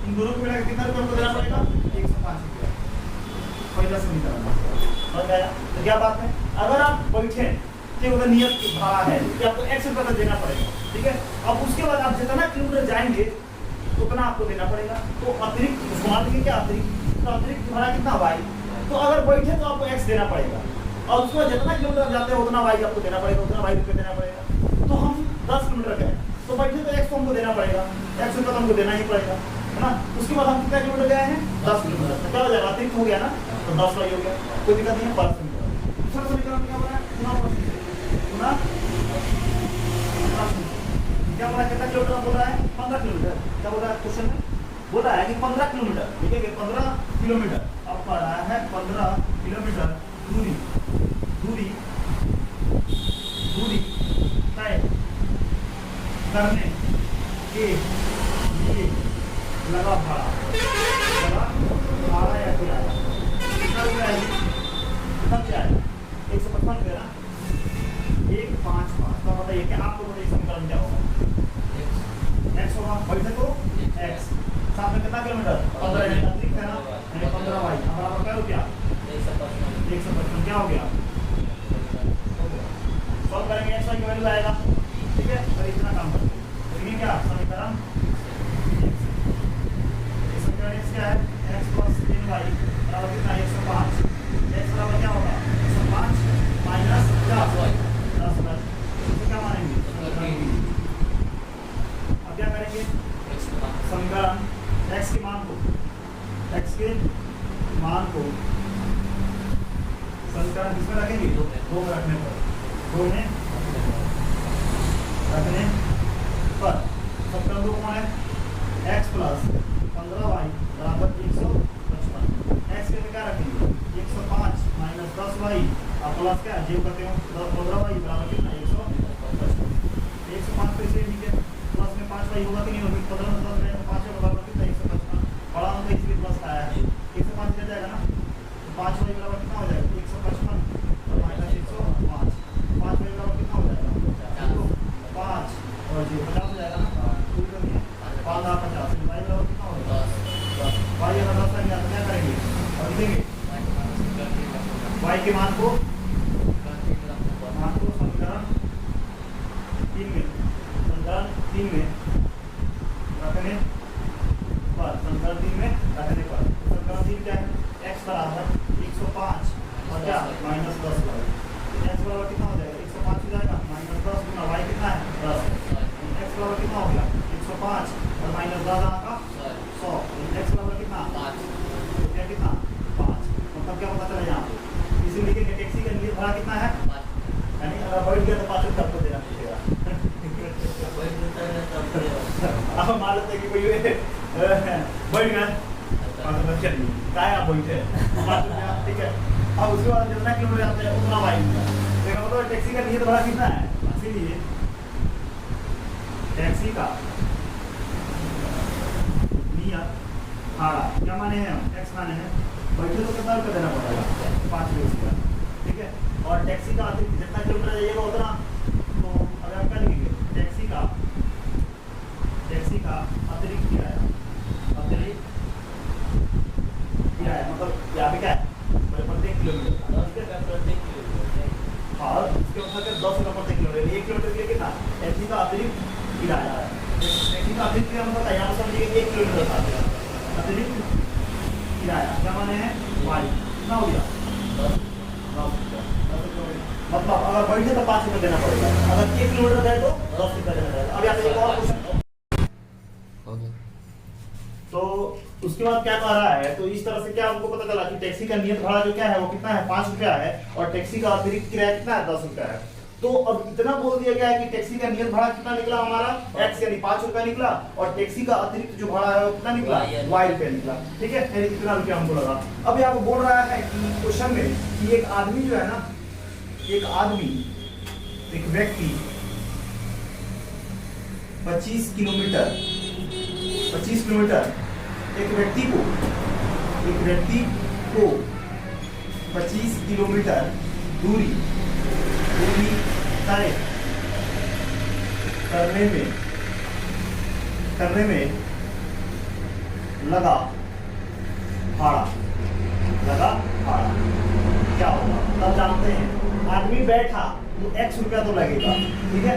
इन दोनों को मिलाकर कितना रुपये हमको देना पड़ेगा? 105 रुपया। पहला समीकरण समझ गया? तो क्या बात है, अगर आप बैठे कि उधर नियत भाड़ा है कि आपको 100 रुपया देना पड़ेगा, ठीक है। अब उसके बाद आप जितना किलोमीटर जाएंगे उतना आपको देना पड़ेगा। तो अतिरिक्त उसको मान लीजिए क्या अतिरिक्त भाड़ा कितना वाई, तो अगर बैठे तो आपको x देना पड़ेगा, और उसके बाद जितना किलोमीटर जाते हैं उतना वाई आपको देना पड़ेगा, उतना वाई रुपये देना पड़ेगा। तो हम 10 किलोमीटर गए तो बैठे तो x को हमको देना पड़ेगा, x रुपये तो हमको देना ही पड़ेगा, है ना। उसके बाद हम कितना किलोमीटर गए हैं? 10 किलोमीटर। तो क्या हो जाएगा? अतिरिक्त हो गया ना, तो 10 वाई हो गया, कोई दिक्कत नहीं है। दूसरा समीकरण क्या बोला है? क्या बोला? कितना किलोमीटर बोल रहा है? 15 किलोमीटर। क्या बोल रहा है क्वेश्चन में? बोल रहा है कि 15 किलोमीटर, ठीक है, 15 किलोमीटर। अब पढ़ रहा है 15 किलोमीटर दूरी तय करने के लिए लगा भाड़ा या किराया कितना रुपया है? कितना क्या है? 155 रुपया ना। 155 तो बताइए कि आपको बताइए समीकरण क्या होगा? x होगा, बैठे तो x, साथ में कितना किलोमीटर? 15 अतिरिक्त है ना, 15 वाई बराबर क्या रुपया? 155। क्या हो गया? सॉल्व करेंगे, x वाई की वैल्यू आएगा, ठीक है। और इतना काम करते हैं, देखिए क्या समीकरण x क्या है? x प्लस 3y बराबर कितना? 105। x बराबर क्या होगा? 105 माइनस 10 वाई। तो क्या मानेंगे? अब क्या करेंगे? समीकरण x के मान को समीकरण किसमें रखेंगे? 2 में रखने पर समीकरण 2 कौन है? x प्लस 15y बराबर 155। x के लिए क्या रखेंगे? 105 माइनस 10y और प्लस क्या जो करते हो 15y बराबर कितना? 155। 105 पे से ठीक है, प्लस में 5y होगा कि नहीं होगा? 15 में 10 रहेगा, 5 बराबर कितना? 155। बड़ा अंक इसलिए प्लस आया है, 105 ले जाएगा ना, तो 5y बराबर कितना हो जाएगा? 155 और माइनस 105। 5y बराबर कितना हो जाएगा? 5 और 50 हो जाएगा ना, 5 और 50 y बराबर कितना हो जाएगा? 10। y अगर 10 का क्या करेंगे? और लिखेंगे y के मान को समीकरण 3 में रखने पर समीकरण 3 में रखने पर समीकरण 3 क्या है? x बराबर 105 और क्या? Minus 10 y। x बराबर कितना हो जाएगा? 105 हो जाएगा माइनस 10 गुना y कितना है? 10। x बराबर कितना हो गया? 105 और माइनस 10 का 100। x बराबर कितना? 5। क्या कितना? 5। मतलब क्या पता चला यहाँ पे? इसीलिए कि टैक्सी का लिए भाड़ा कितना है? 5। यानी अगर बैठ गया तो 5 रुपया आपको देना पड़ेगा। अब मान लेते हैं कि कोई बैठ गया 5 रुपया चलिए क्या है, आप बैठे 5 रुपया, ठीक है। अब उसके बाद जितना किलोमीटर जाते हैं उतना वाई देखा, मतलब टैक्सी का नियत भाड़ा कितना है? इसीलिए टैक्सी का नियत भाड़ा क्या माने हैं हम? x माने हैं, बैठे तो कितना रुपया देना पड़ेगा? 5 रुपया, ठीक है। और टैक्सी का अतिरिक्त जितना किलोमीटर जाइएगा उतना, तो अगर आप क्या लिखेंगे? टैक्सी का अतिरिक्त किराया मतलब यहाँ पे क्या है? प्रत्येक किलोमीटर और उसके मतलब 10 रुपये प्रत्येक किलोमीटर। 1 किलोमीटर के लिए कितना? टैक्सी का अतिरिक्त किराया है। टैक्सी का अतिरिक्त किराया मतलब यहाँ पर समझिए 1 किलोमीटर का अतिरिक्त किराया क्या माने हैं? वाई कितना हो गया? 10 रुपया। मतलब अगर बैठे तो 5 रुपये देना पड़ेगा, अगर 1 किलोमीटर गए तो 10 रुपया देना पड़ेगा। अब यहाँ पे एक और क्वेश्चन तो उसके बाद क्या कह रहा है, तो इस तरह से क्या हमको पता चला कि टैक्सी का नियत भाड़ा जो क्या है वो कितना है, 5 रुपया है, और टैक्सी का अतिरिक्त किराया कितना है, 10 रुपया है। तो अब इतना बोल दिया गया है कि टैक्सी का नियत भाड़ा कितना निकला हमारा, x यानी 5 रुपया निकला, और टैक्सी का अतिरिक्त जो भाड़ा है वो कितना निकला, y रुपया निकला। ठीक है, यानी कितना रुपया हमको लगा। अब यहाँ पे बोल रहा है कि क्वेश्चन में कि एक आदमी जो है ना, एक आदमी, एक व्यक्ति 25 किलोमीटर एक व्यक्ति को 25 किलोमीटर दूरी तय करने में लगा भाड़ा क्या होगा, तब जानते हैं। आदमी बैठा तो x रुपया तो लगेगा, ठीक है,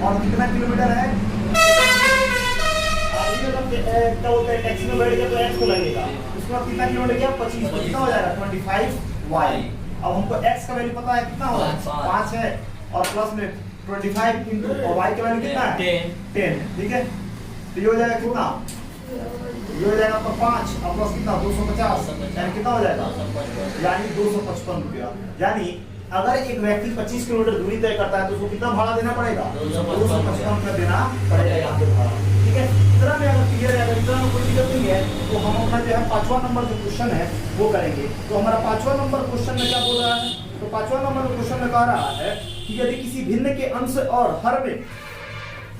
और कितना किलोमीटर है, क्या बोलते हैं, टैक्सी में बैठ गया तो x को लगेगा, उसके बाद कितना किलोमीटर गया, 25, कितना हो जाएगा 25y। अब हमको x का वैल्यू पता है कितना होगा, 5 है, और प्लस में 25 इंटू और y का वैल्यू कितना है, 10। ठीक है, तो ये हो जाएगा कितना, ये हो जाएगा आपका 5 और प्लस कितना 250, यानी कितना हो जाएगा, यानी 255 रुपया। यानी अगर एक व्यक्ति 25 किलोमीटर दूरी तय करता है तो उसको कितना भाड़ा देना पड़ेगा, 255 रुपया देना पड़ेगा। ठीक है, इतना में अगर क्लियर है, अगर इतना में कोई दिक्कत नहीं है तो हम अपना जो है 5वां नंबर जो क्वेश्चन है वो करेंगे। तो हमारा 5वां नंबर क्वेश्चन में क्या बोल रहा है, तो 5वां नंबर क्वेश्चन में कह रहा है कि यदि किसी भिन्न के अंश और हर में,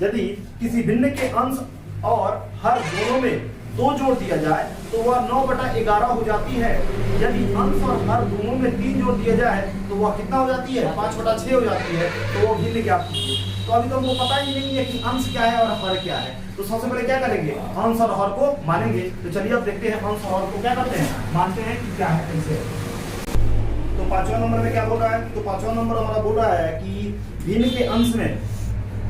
यदि किसी भिन्न के अंश और हर दोनों में 2 जोड़ दिया जाए तो वह 9/11 हो जाती है। यदि अंश और हर दोनों में 3 जोड़ दिया जाए तो वह कितना हो जाती है, 5/6 हो जाती है। तो वो भिन्न क्या कीजिए, तो अभी तो हमको पता ही नहीं है कि अंश क्या है और हर क्या है। तो सबसे पहले क्या करेंगे, अंश और हर को मानेंगे। तो चलिए अब देखते हैं अंश और हर को क्या करते हैं, मानते हैं कि क्या है, कैसे। तो 5वां नंबर में क्या बोल रहा है, तो 5वां नंबर हमारा बोल रहा है कि भिन्न के अंश में,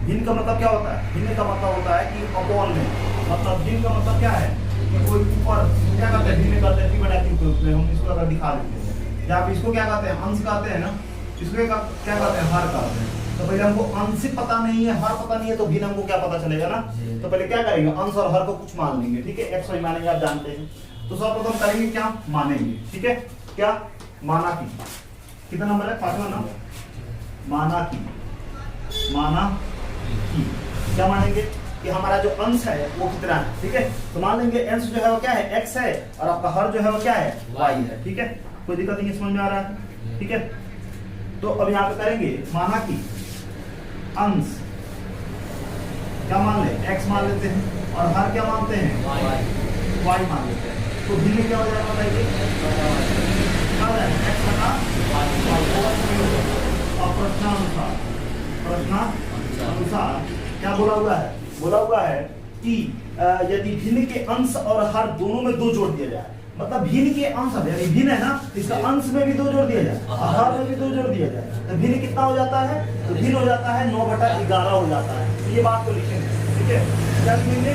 भिन्न का मतलब क्या होता है, भिन्न का मतलब होता है कि अपॉन में, मतलब भिन्न का मतलब क्या है कि कोई ऊपर क्या कहते हैं, भिन्न करते हैं q/q के रूप में। हम इसको अगर दिखा देते हैं, या आप इसको क्या कहते हैं, अंश कहते हैं ना, इसको क्या कहते हैं, हर कहते हैं। तो पहले हमको अंश पता नहीं है, हर पता नहीं है, तो भिन्न हमको क्या पता चलेगा ना। तो पहले क्या करेंगे, अंश और हर को कुछ मान लेंगे। ठीक है, x y मानेंगे, आप जानते हैं। तो सर्वप्रथम करेंगे क्या, मानेंगे। ठीक है, क्या माना कि, कितना नंबर है, 5वां नंबर, माना कि क्या मानेंगे कि हमारा जो अंश है वो कितना है। ठीक है, तो मान लेंगे अंश जो है वो क्या है, x है, और आपका हर जो है वो क्या है, y है। ठीक है, कोई दिक्कत नहीं, समझ में आ रहा है। ठीक है, तो अब यहाँ पे करेंगे माना कि अंश क्या मान ले, x मान लेते हैं, और हर क्या मानते हैं, y मान लेते हैं। तो भिन्न क्या हो जाएगा बताइए, x बटा y। और प्रश्नानुसार क्या बोला हुआ है कि यदि भिन्न के अंश और हर दोनों में 2 जोड़ दिया जाए, मतलब भिन्न के अंश, यानी भिन्न है ना, इसका अंश में भी 2 जोड़ दिया जाए और हर में भी 2 जोड़ दिया जाए, तो भिन्न कितना हो जाता है, तो भिन्न हो जाता है 9/11 हो जाता है। तो ये बात को लिखेंगे। ठीक है, क्या लिखेंगे,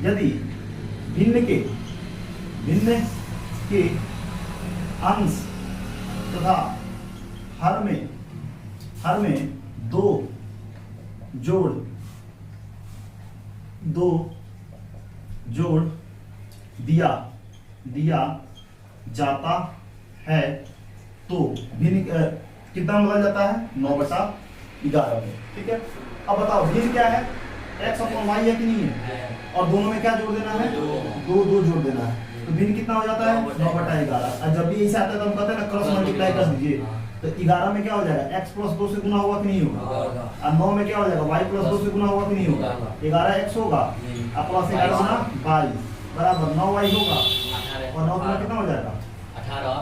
यदि भिन्न के अंश तथा हर में 2 जोड़ दिया जाता है तो भिन्न कितना बदल जाता है, 9/11 में। ठीक है, अब बताओ भिन्न क्या है, x/y है कि नहीं है, और दोनों में क्या जोड़ देना है, 2 जोड़ देना है। तो भिन्न कितना हो जाता है, 9/11। और जब भी ऐसे आता है तो हम कहते हैं ना, क्रॉस मल्टीप्लाई कर दीजिए। तो 11 में क्या हो जाएगा, x + 2 से गुना होगा कि नहीं होगा, और 9 में क्या हो जाएगा, y + 2 से गुना होगा कि नहीं होगा। 11x होगा और प्लस 11 गुना y बराबर 9y होगा, और 9 गुना कितना हो जाएगा,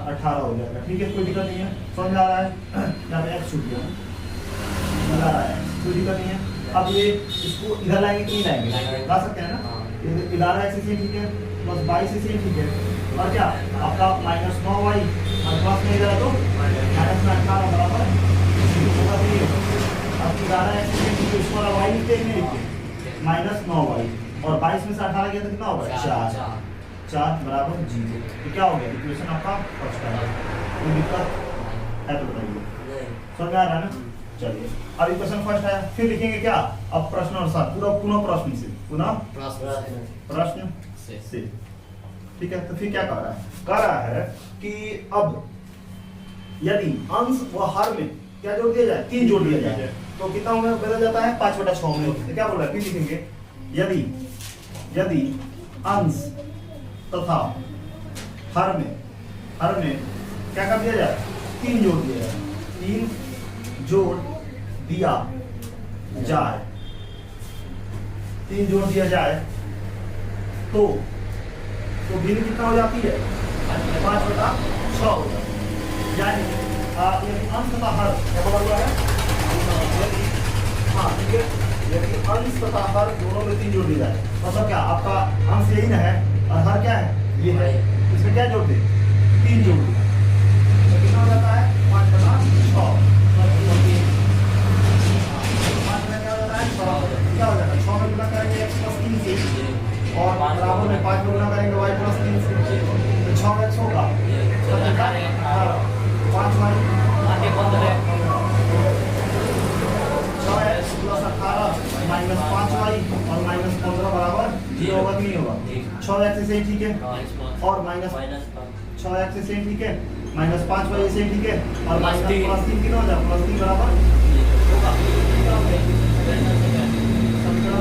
18 हो जाएगा। ठीक है, कोई दिक्कत नहीं है, समझ आ रहा है। यहाँ पे x छूट गया, मजा आ रहा है, कोई दिक्कत नहीं है। अब ये इसको इधर लाएंगे कि नहीं लाएंगे, ला सकते हैं ना। 11x इसे ठीक है, प्लस 22 इसे ठीक है, और क्या आपका -9y और प्लस में इधर तो -18 बराबर होगा। अब 11x इसे ठीक है, इसको y लिखते हैं, लिखते -9y, और 22 में से 18 गया तो कितना होगा, 4 बराबर 0। तो क्या हो गया, इक्वेशन आपका फर्स्ट है। कोई दिक्कत है तो बताइए, समझ आ रहा है ना। चलिए अभी क्वेश्चन फर्स्ट है, फिर लिखेंगे क्या, अब प्रश्न अनुसार पूरा पुनः प्रश्न से, पुनः प्रश्न से। ठीक है, तो फिर क्या कह रहा है, कह रहा है कि अब यदि अंश व हर में क्या जोड़ दिया जाए, 3 जोड़ दिया जाए तो कितना में बदल जाता है, 5/6 में। तो क्या बोल रहा है, फिर लिखेंगे यदि अंश तथा हर में क्या कर दिया जाए, 3 जोड़ दिया जाए, 3 जोड़ दिया जाए, 3 जोड़ दिया जाए तो भिन्न कितना हो जाती है, 5/6 हो जाती है। यानी यदि अंश तथा हर क्या बोला हुआ है, हाँ ठीक है, यदि अंश तथा हर दोनों में 3 जोड़ दिया जाए, मतलब क्या आपका अंश यही ना है और हर क्या है, ये है, इसमें क्या जोड़ दे, 3 जोड़ दिया तो कितना हो जाता है, 5/6। क्या हो जाएगा, 6 में गुना करेंगे x + 3 से और बराबर में 5 में गुना करेंगे y + 3 से, तो 6x होगा, 5y 6x + 18 - 5y और -15 बराबर 0 होगा कि नहीं होगा, 6x से ठीक है और -6x से ठीक है, -5y से ठीक है और +3 कितना हो जाएगा, +3 बराबर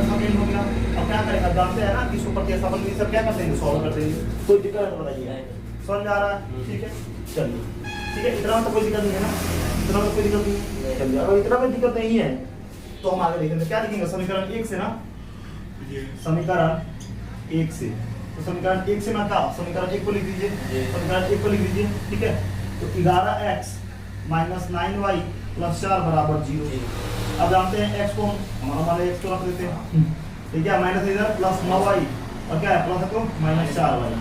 समीकरण हो गया। अब क्या करेंगे, जानते हैं ना कि इसको प्रतिस्थापन में सब क्या कर देंगे, सॉल्व कर देंगे, कोई दिक्कत है तो बताइए, समझ आ रहा है, ठीक है चलिए, ठीक है, इतना तो कोई दिक्कत नहीं है ना, इतना तो कोई दिक्कत नहीं है, चलिए अगर इतना कोई दिक्कत नहीं है तो हम आगे देखेंगे, क्या लिखेंगे, समीकरण 1 से ना, समीकरण 1 से, तो समीकरण 1 से ना क्या, समीकरण 1 को लिख दीजिए, समीकरण 1 को लिख दीजिए, ठीक है, तो 11x - 9y + 4 बराबर 0। अब जानते हैं x को हमारे x को रख देते हैं, ठीक है, माइनस इधर प्लस 9y और क्या है प्लस है तो -4y,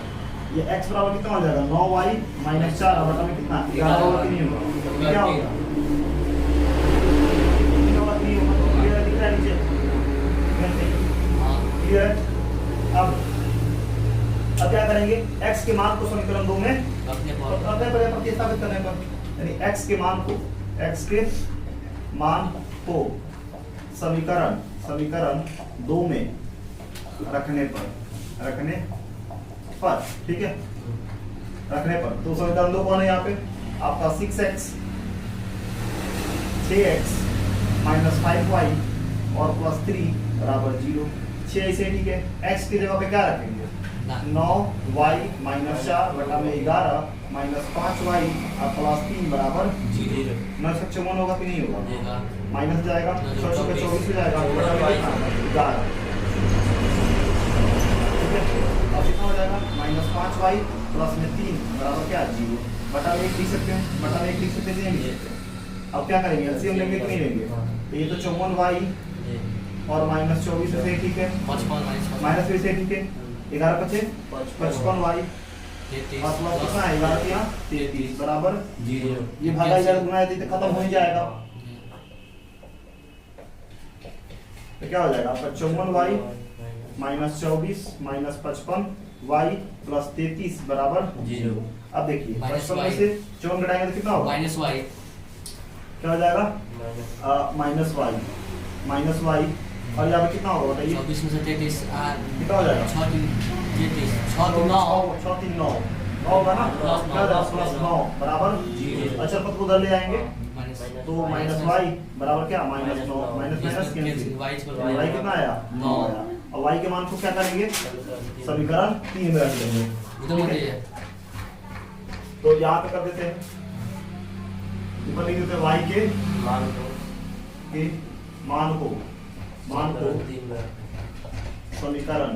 ये x बराबर कितना हो जाएगा, 9y - 4 और बटा में कितना 11 होगा कि नहीं होगा, क्या होगा, नहीं होगा कि नहीं होगा, तो क्लियर दिख रहा है नीचे, क्लियर। अब क्या करेंगे, x के मान को समीकरण 2 में अपने पर प्रतिस्थापित करने पर, यानी x के मान को समीकरण 2 में रखने पर ठीक है, रखने पर, तो समीकरण 2 कौन है यहाँ पे आपका, 6x - 5y और +3 बराबर 0, 6 से ठीक है, x की जगह पे क्या रखेंगे, 9y - 4 बटा में 11 -5y और +3 बराबर 0, 9 से 54 होगा कि नहीं होगा, माइनस जाएगा, 6 से 24 हो जाएगा, बटा में 11, ठीक है, अब कितना हो जाएगा, -5y प्लस में 3 बराबर क्या 0, बटा में 1 लिख सकते हैं, बटा में 1 लिख सकते हैं। अब क्या करेंगे, एलसीएम लेंगे कि नहीं लेंगे, तो ये तो 54y और -24 से ठीक है, माइनस से ठीक है, 11 बचे 55y और प्लस कितना है 11 यहाँ 33 बराबर 0, ये भागा इधर गुना तो खत्म हो ही जाएगा, तो क्या हो जाएगा आपका 54y -24 -55y + 33 बराबर 0। अब देखिए 55 में से 54 घटाएंगे तो कितना होगा,
-y
क्या हो जाएगा, -y और यहाँ पे कितना होगा बताइए,
24 में से 33
कितना हो जाएगा,
6 3 9
होगा ना, क्या हो जाएगा +9 बराबर 0, अच्छा पद को उधर ले आएंगे तो -y बराबर क्या -9 माइनस कैंसिल, y कितना आया 9 आया, और y के मान को क्या करेंगे, समीकरण 3 में रख देंगे, तो यहाँ पे कर देते हैं, ऊपर लिख देते हैं y के मान को समीकरण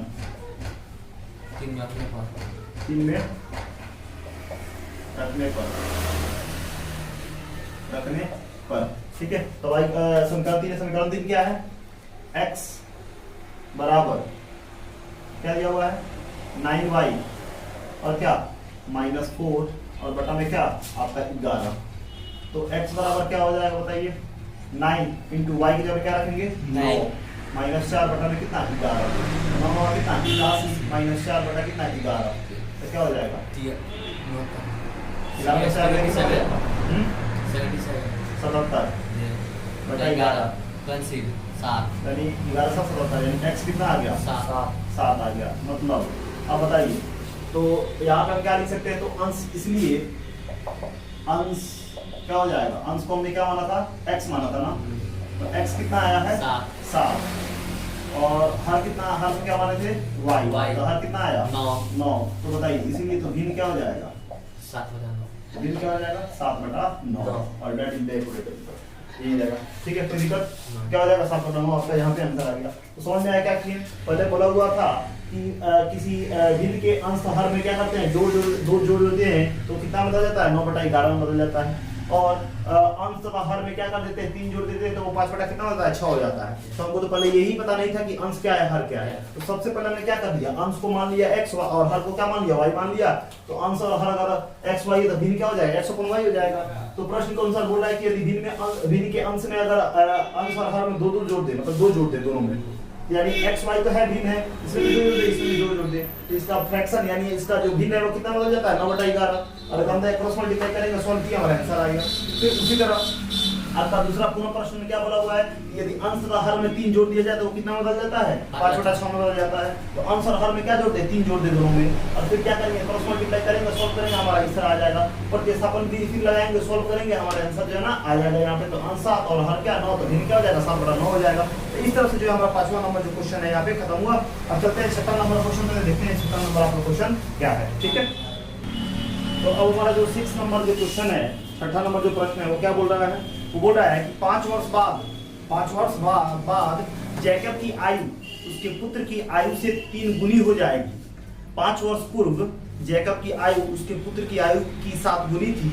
3 में रखने पर ठीक है, तो y समीकरण 3 क्या है, x बराबर क्या दिया हुआ है 9y और क्या -4 और बटा में क्या आपका 11, तो x बराबर क्या हो जाएगा बताइए, 9 × y की जगह क्या रखेंगे 9 -4 बटा में कितना 11, 9 और कितना 81 -4 बटा कितना 11, तो क्या हो जाएगा 77 बटा 11
कंसीड 7
यानी 11 7 होता है, यानी x कितना आ गया 7 आ गया। मतलब अब बताइए, तो यहाँ पे हम क्या लिख सकते हैं, तो अंश, इसलिए अंश क्या हो जाएगा, अंश को हमने क्या माना था, x माना था ना, तो x कितना आया है 7 और हर कितना, हर में क्या माने थे y, तो हर कितना आया 9। तो बताइए इसीलिए तो भिन्न क्या हो जाएगा
7/9,
भिन्न क्या हो जाएगा 7/9 और डेट इज द इक्वेशन यही रहेगा। ठीक है, कोई दिक्कत, क्या हो जाएगा 7/9 आपका यहाँ पे आंसर आ गया। तो समझ में आया क्या कि पहले बोला हुआ था कि किसी भिन्न के अंश हर में क्या करते हैं, जोड़ देते हैं तो कितना बदल जाता है 9/11 में बदल जाता है, और अंश हर में क्या कर देते हैं 3 जोड़ देते हैं तो वो 5 बटा कितना होता है 6 हो जाता है। तो हमको तो पहले यही पता नहीं था कि अंश क्या है हर क्या है, तो सबसे पहले हमने क्या कर दिया, अंश को मान लिया x और हर को क्या मान लिया y मान लिया। तो अंश और हर अगर x y है तो भिन्न क्या हो जाएगा x y हो जाएगा। तो प्रश्न के अनुसार बोल रहा है कि यदि भिन्न के अंश में अगर अंश और हर में 2 जोड़ दे, मतलब 2 जोड़ दे दोनों में, यानी x y तो है भिन्न है, इसमें भी 2 जोड़ दे, इसमें भी 2 जोड़ दे, तो इसका फ्रैक्शन यानी इसका जो भिन्न है वो कितना बदल जाता है 9/11। और हम क्रॉस मल्टीप्लाई करेंगे, सॉल्व किया, हमारा आंसर आ गया। फिर उसी तरह आपका दूसरा पूर्ण प्रश्न में क्या बोला हुआ है, यदि अंश और हर में 3 जोड़ दिया जाए तो वो कितना बदल जाता है 5/6 में बदल जाता है। तो अंश और हर में क्या जोड़ते हैं 3 जोड़ दे दोनों में, और फिर क्या करेंगे क्रॉस मल्टीप्लाई करेंगे, सॉल्व करेंगे, हमारा आंसर आ जाएगा। प्रतिस्थापन भी फिर लगाएंगे, सॉल्व करेंगे, हमारा आंसर जो है ना आ जाएगा यहाँ पे। तो अंश 7 और हर क्या 9, तो भिन्न क्या हो जाएगा 7/9 हो जाएगा। तो इस तरह से जो हमारा 5वां नंबर जो क्वेश्चन है यहाँ पे खत्म हुआ। अब चलते हैं 6वां नंबर क्वेश्चन में, देखते हैं 6वां नंबर आपका क्वेश्चन क्या है। ठीक है, तो अब हमारा जो 6 नंबर जो क्वेश्चन है, 6वां नंबर जो प्रश्न है वो क्या बोल रहा है, वो बोल रहा है कि 5 वर्ष बाद जैकब की आयु उसके पुत्र की आयु से 3 गुनी हो जाएगी। 5 वर्ष पूर्व जैकब की आयु उसके पुत्र की आयु की 7 गुनी थी,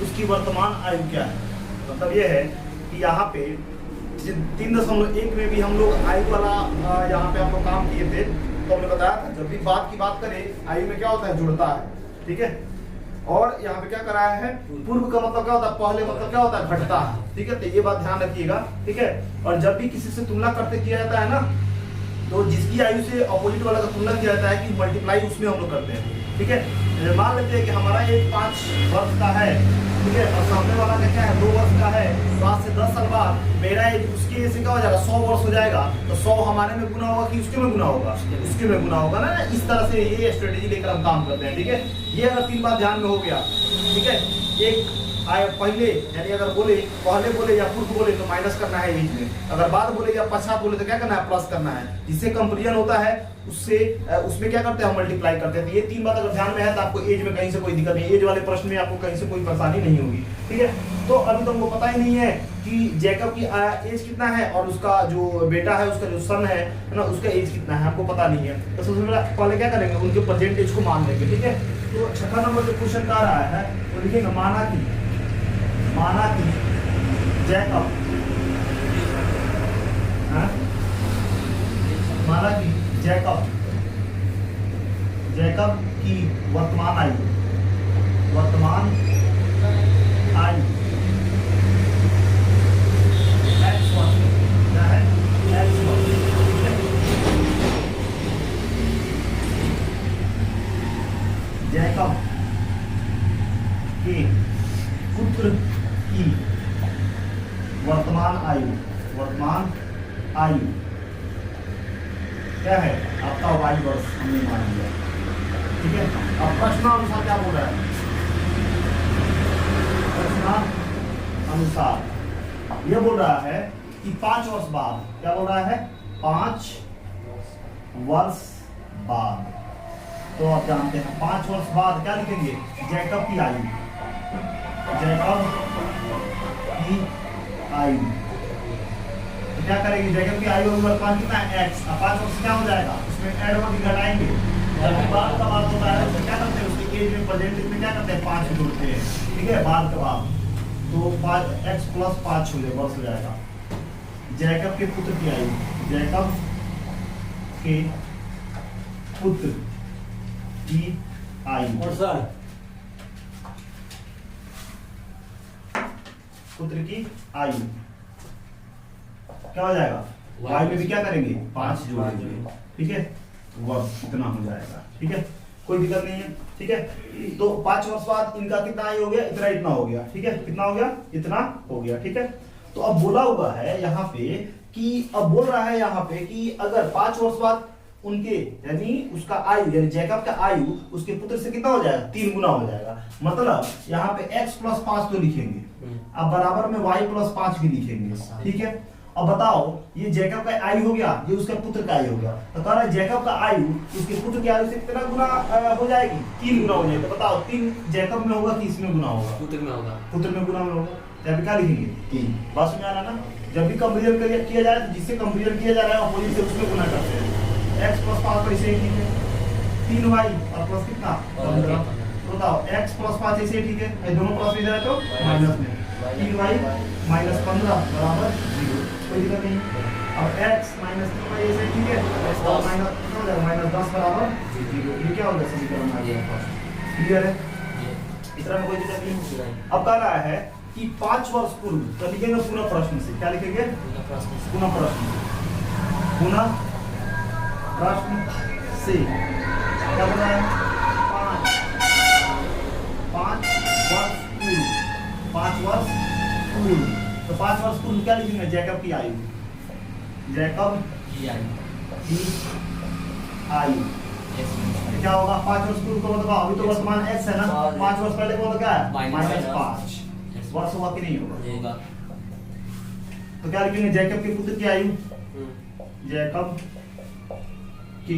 उसकी वर्तमान आयु क्या है। मतलब ये है कि यहाँ पे 3.1 में भी हम लोग आयु वाला यहाँ पे हम लोग काम किए थे, तो हमने बताया था जब भी बात की बात करें आयु में क्या होता है जुड़ता है। ठीक है, और यहाँ पे क्या कराया है, पूर्व का मतलब क्या होता है पहले, मतलब क्या होता है घटता है। ठीक है, तो ये बात ध्यान रखिएगा। ठीक है, और जब भी किसी से तुलना करते किया जाता है ना, तो जिसकी आयु से अपोजिट वाला का तुलना किया जाता है कि मल्टीप्लाई उसमें हम लोग करते हैं। ठीक है, मान लेते हैं कि हमारा एज 5 वर्ष का है, ठीक है, और सामने वाला का क्या है 2 वर्ष का है, तो आज से 10 साल बाद मेरा एज उसके एज से क्या हो जाएगा 100 वर्ष हो जाएगा। तो 100 हमारे में गुना होगा कि उसके में गुना होगा, उसके में गुना होगा ना। इस तरह से ये स्ट्रेटेजी लेकर हम काम करते हैं। ठीक है, ये अगर 3 बात ध्यान में हो गया। ठीक है, एक पहले यानी अगर पहले बोले या पूर्व बोले तो माइनस करना है एज में, अगर बाद बोले या पश्चात बोले तो क्या करना है प्लस करना है। जिससे कंपेरिजन होता है उससे उसमें क्या करते हैं मल्टीप्लाई करते हैं। तो ये 3 बात अगर ध्यान में है तो आपको एज में कहीं से कोई दिक्कत नहीं, एज वाले प्रश्न में आपको कहीं से कोई परेशानी नहीं होगी। ठीक है, तो अभी तो हमको पता ही नहीं है कि जैकब की एज कितना है और उसका जो बेटा है उसका जो सन है ना उसका एज कितना है, हमको पता नहीं है। तो सबसे पहले क्या करेंगे उनके प्रेजेंट एज को मान लेंगे। ठीक है, तो 6वां नंबर जो क्वेश्चन आ रहा है वो लिखेंगे माना कि जैकब की वर्तमान आयु X1 क्या है X1। जैकब के पुत्र की वर्तमान आयु क्या है आपका y वर्ष हमने मान लिया। ठीक है, अब प्रश्नानुसार क्या बोल रहा है, प्रश्नानुसार ये बोल रहा है कि 5 वर्ष बाद, क्या बोल रहा है 5 वर्ष बाद। तो आप जानते हैं 5 वर्ष बाद क्या लिखेंगे जैकब की आयु तो क्या करेंगे जैकब की आयु वर्तमान कितना है x, 5 वर्ष क्या हो जाएगा उसमें ऐड और घटाएंगे। बाद का बात होता है तो क्या करते हैं उसकी एज में प्रेजेंट में क्या करते हैं 5 जोड़ते हैं। ठीक है, बाद का बाद तो 5x + 5 वर्ष हो जाएगा। जैकब के पुत्र की आयु, जैकब के पुत्र की आयु और सर पुत्र की आयु क्या हो जाएगा y में भी क्या करेंगे 5 जोड़ेंगे। ठीक है, वर्ष इतना हो जाएगा। ठीक है, कोई दिक्कत नहीं है। ठीक है, तो 5 वर्ष बाद इनका कितना आयु हो गया इतना हो गया। ठीक है, कितना हो गया इतना हो गया। ठीक है, तो अब बोला हुआ है यहाँ पे कि अब बोल रहा है यहाँ पे कि अगर 5 वर्ष बाद उनके यानी उसका आयु यानी जैकब का आयु उसके पुत्र से कितना हो जाएगा 3 गुना हो जाएगा। मतलब यहाँ पे x प्लस 5 तो लिखेंगे, अब बराबर में y प्लस 5 भी लिखेंगे, ठीक है। अब बताओ ये जैकब का आयु हो गया, ये उसके पुत्र का आयु हो गया, तो कह रहा है जैकब का आयु उसके पुत्र के आयु से कितना गुना हो जाएगी 3 गुना हो जाएगा। बताओ 3 जैकब में होगा कि इसमें गुना होगा?
पुत्र में होगा।
पुत्र में गुना में होगा, जब क्या लिखेंगे 3। बात समझ आ रहा ना? जब भी कंपेरिजन किया जा रहा है तो जिससे कंपेरिजन किया जा रहा है अपोजिट से उसमें गुना करते हैं। x प्लस 5 पर इसे ठीक है, 3y और प्लस कितना 15। तो बताओ x प्लस 5 इसे ठीक है, ये दोनों प्लस में जाए तो माइनस में 3y माइनस 15 बराबर 0, कोई दिक्कत नहीं। अब x माइनस 3y इसे ठीक है और माइनस कितना हो जाएगा माइनस 10 बराबर 0। ये क्या होगा समीकरण आ गया, क्लियर है? इस तरह में कोई दिक्कत नहीं। अब कह रहा है कि 5 वर्ष पूर्व, तो लिखेंगे पुनः प्रश्न से, क्या लिखेंगे पुनः प्रश्न, पुनः प्रश्न से क्या बोला है 5 वर्ष पूर्व, 5 वर्ष पूर्व। तो 5 वर्ष पूर्व क्या लिखेंगे जैकब की आयु, जैकब की आयु क्या होगा 5 वर्ष पूर्व का मतलब अभी तो वर्तमान x है ना, 5 वर्ष पहले का मतलब क्या है -5 वर्ष होगा कि नहीं होगा? तो क्या लिखेंगे जैकब के पुत्र की आयु, जैकब के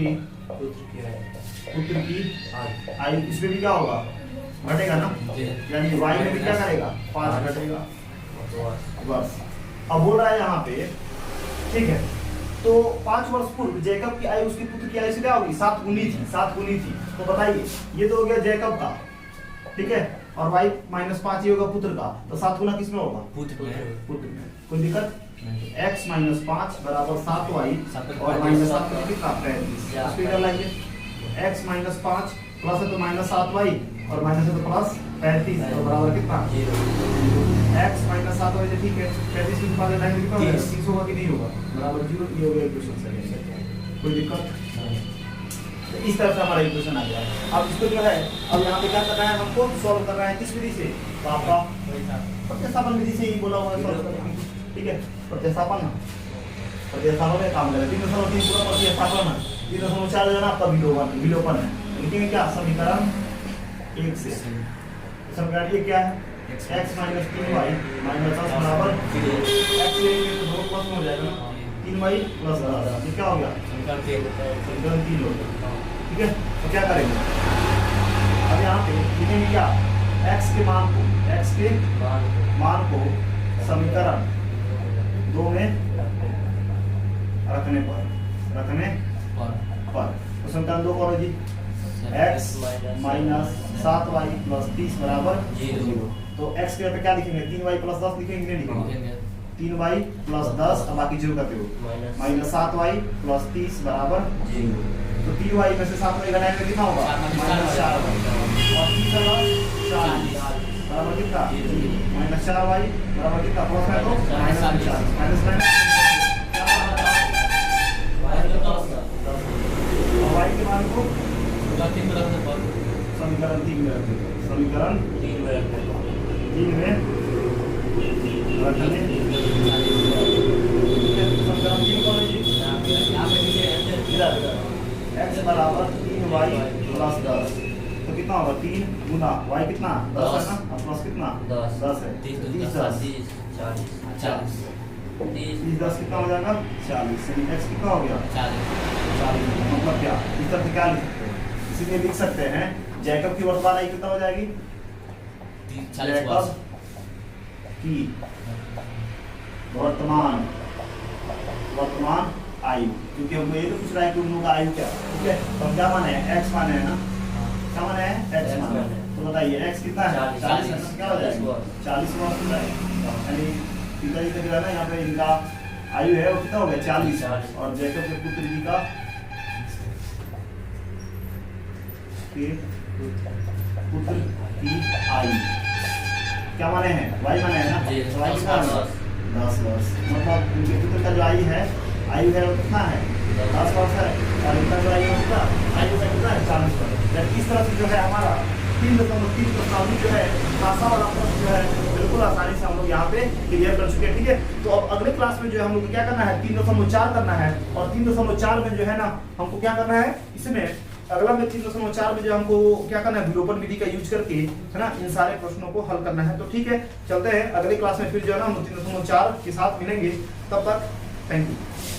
पुत्र की आयु, इसमें भी क्या होगा घटेगा ना, यानी y में भी क्या करेगा 5 घटेगा वर्ष। अब बोल रहा है यहाँ पे ठीक है, तो 5 वर्ष पूर्व जैकब की आयु उसके पुत्र की आयु से क्या होगी 7 गुनी थी। तो बताइए ये तो हो गया जैकब का, ठीक है, और y माइनस 5 ये होगा पुत्र का, तो 7 गुना किसमें होगा पुत्र में। कोई दिक्कत? x माइनस 5 बराबर 7y और माइनस 7 कितना 35, इस पे कर लेंगे x माइनस 5 प्लस है तो माइनस 7y और माइनस है तो प्लस 35 और बराबर कितना x माइनस 7y से ठीक है 35 के बाद लाइन कितना होगा 30 होगा कि नहीं होगा बराबर 0। ये हो गया इक्वेशन सही, कोई दिक्कत? तो इस तरह से हमारा इक्वेशन आ गया। अब इसको जो है अब यहाँ पे क्या करना है हमको सॉल्व करना है किस विधि से, तो आपका प्रतिस्थापन विधि से ही बोला हुआ है सॉल्व करने की, ठीक है। प्रतिस्थापन में काम करें 3.3 पूरा प्रतिस्थापन है, 3.4 जो है ना आपका विलोपन है। लिखेंगे क्या समीकरण 1 से, समीकरण 1 क्या है x माइनस 3y माइनस 10 बराबर x लेंगे तो 2 प्लस हो जाएगा ना 3y प्लस 10, ये क्या हो गया समीकरण 3 हो गया, ठीक है। तो क्या करेंगे अब यहाँ पे लिखेंगे क्या x के मान को समीकरण 2 में रखने पर तो समीकरण 2 करो जी x माइनस 7y प्लस 30 बराबर 0। तो x के पे क्या लिखेंगे 3y प्लस 10 लिखेंगे नहीं लिखेंगे 3y प्लस 10 अब बाकी 0 करते हो माइनस 7y प्लस 30 बराबर 0। तो 3y में से 7y घटाएंगे कितना होगा माइनस 4y और 30 बराबर कितना माइनस 4y बराबर कितना प्लस है तो माइनस 40 माइनस y के मान को समीकरण 3 में रखते हैं, समीकरण 3 में रखने समीकरण 3 कौन है जी x बराबर 3y प्लस 10 तो कितना होगा 3 गुना y कितना 10 है ना प्लस कितना 10 है 30 40 10 कितना हो जाएगा 40, x कितना हो गया 40। मतलब क्या इस तरह से क्या लिख सकते हैं, इसीलिए लिख सकते हैं जैकब की वर्तमान आयु कितना हो जाएगी जैकब की वर्तमान आयु, क्योंकि हमको ये तो पूछ रहा है कि उन लोगों का आयु क्या, ठीक है। तो हम क्या माने x माने है ना, क्या माने है x माने, तो बताइए x कितना है 40 क्या हो जाएगा 40 वर्ष हो जाएगा, यानी पिताजी का जो है ना यहाँ पे इनका आयु है वो कितना हो गया 40 और जैकब के पुत्र जी का पुत्र की आयु क्या माने हैं y माने है ना, तो y कितना है 10 वर्ष। मतलब उनके पुत्र का जो आयु है वो कितना है 10 वर्ष है और इनका जो आयु कितना है 40 वर्ष। इस तरह से जो है हमारा 3.3 प्रश्नावली जो है भाषा वाला प्रश्न जो है बिल्कुल आसानी से हम लोग यहाँ पे क्लियर कर चुके हैं। ठीक है, तो अब अगले क्लास में जो है हम लोग क्या करना है, 3.4 करना है, और 3.4 में जो है ना हमको क्या करना है, इसमें अगला में 3.4 में जो हमको क्या करना है, विलोपन विधि का यूज करके, है ना, इन सारे प्रश्नों को हल करना है। तो ठीक है, चलते हैं अगले क्लास में फिर जो है ना हम 3.4 के साथ मिलेंगे। तब तक थैंक यू।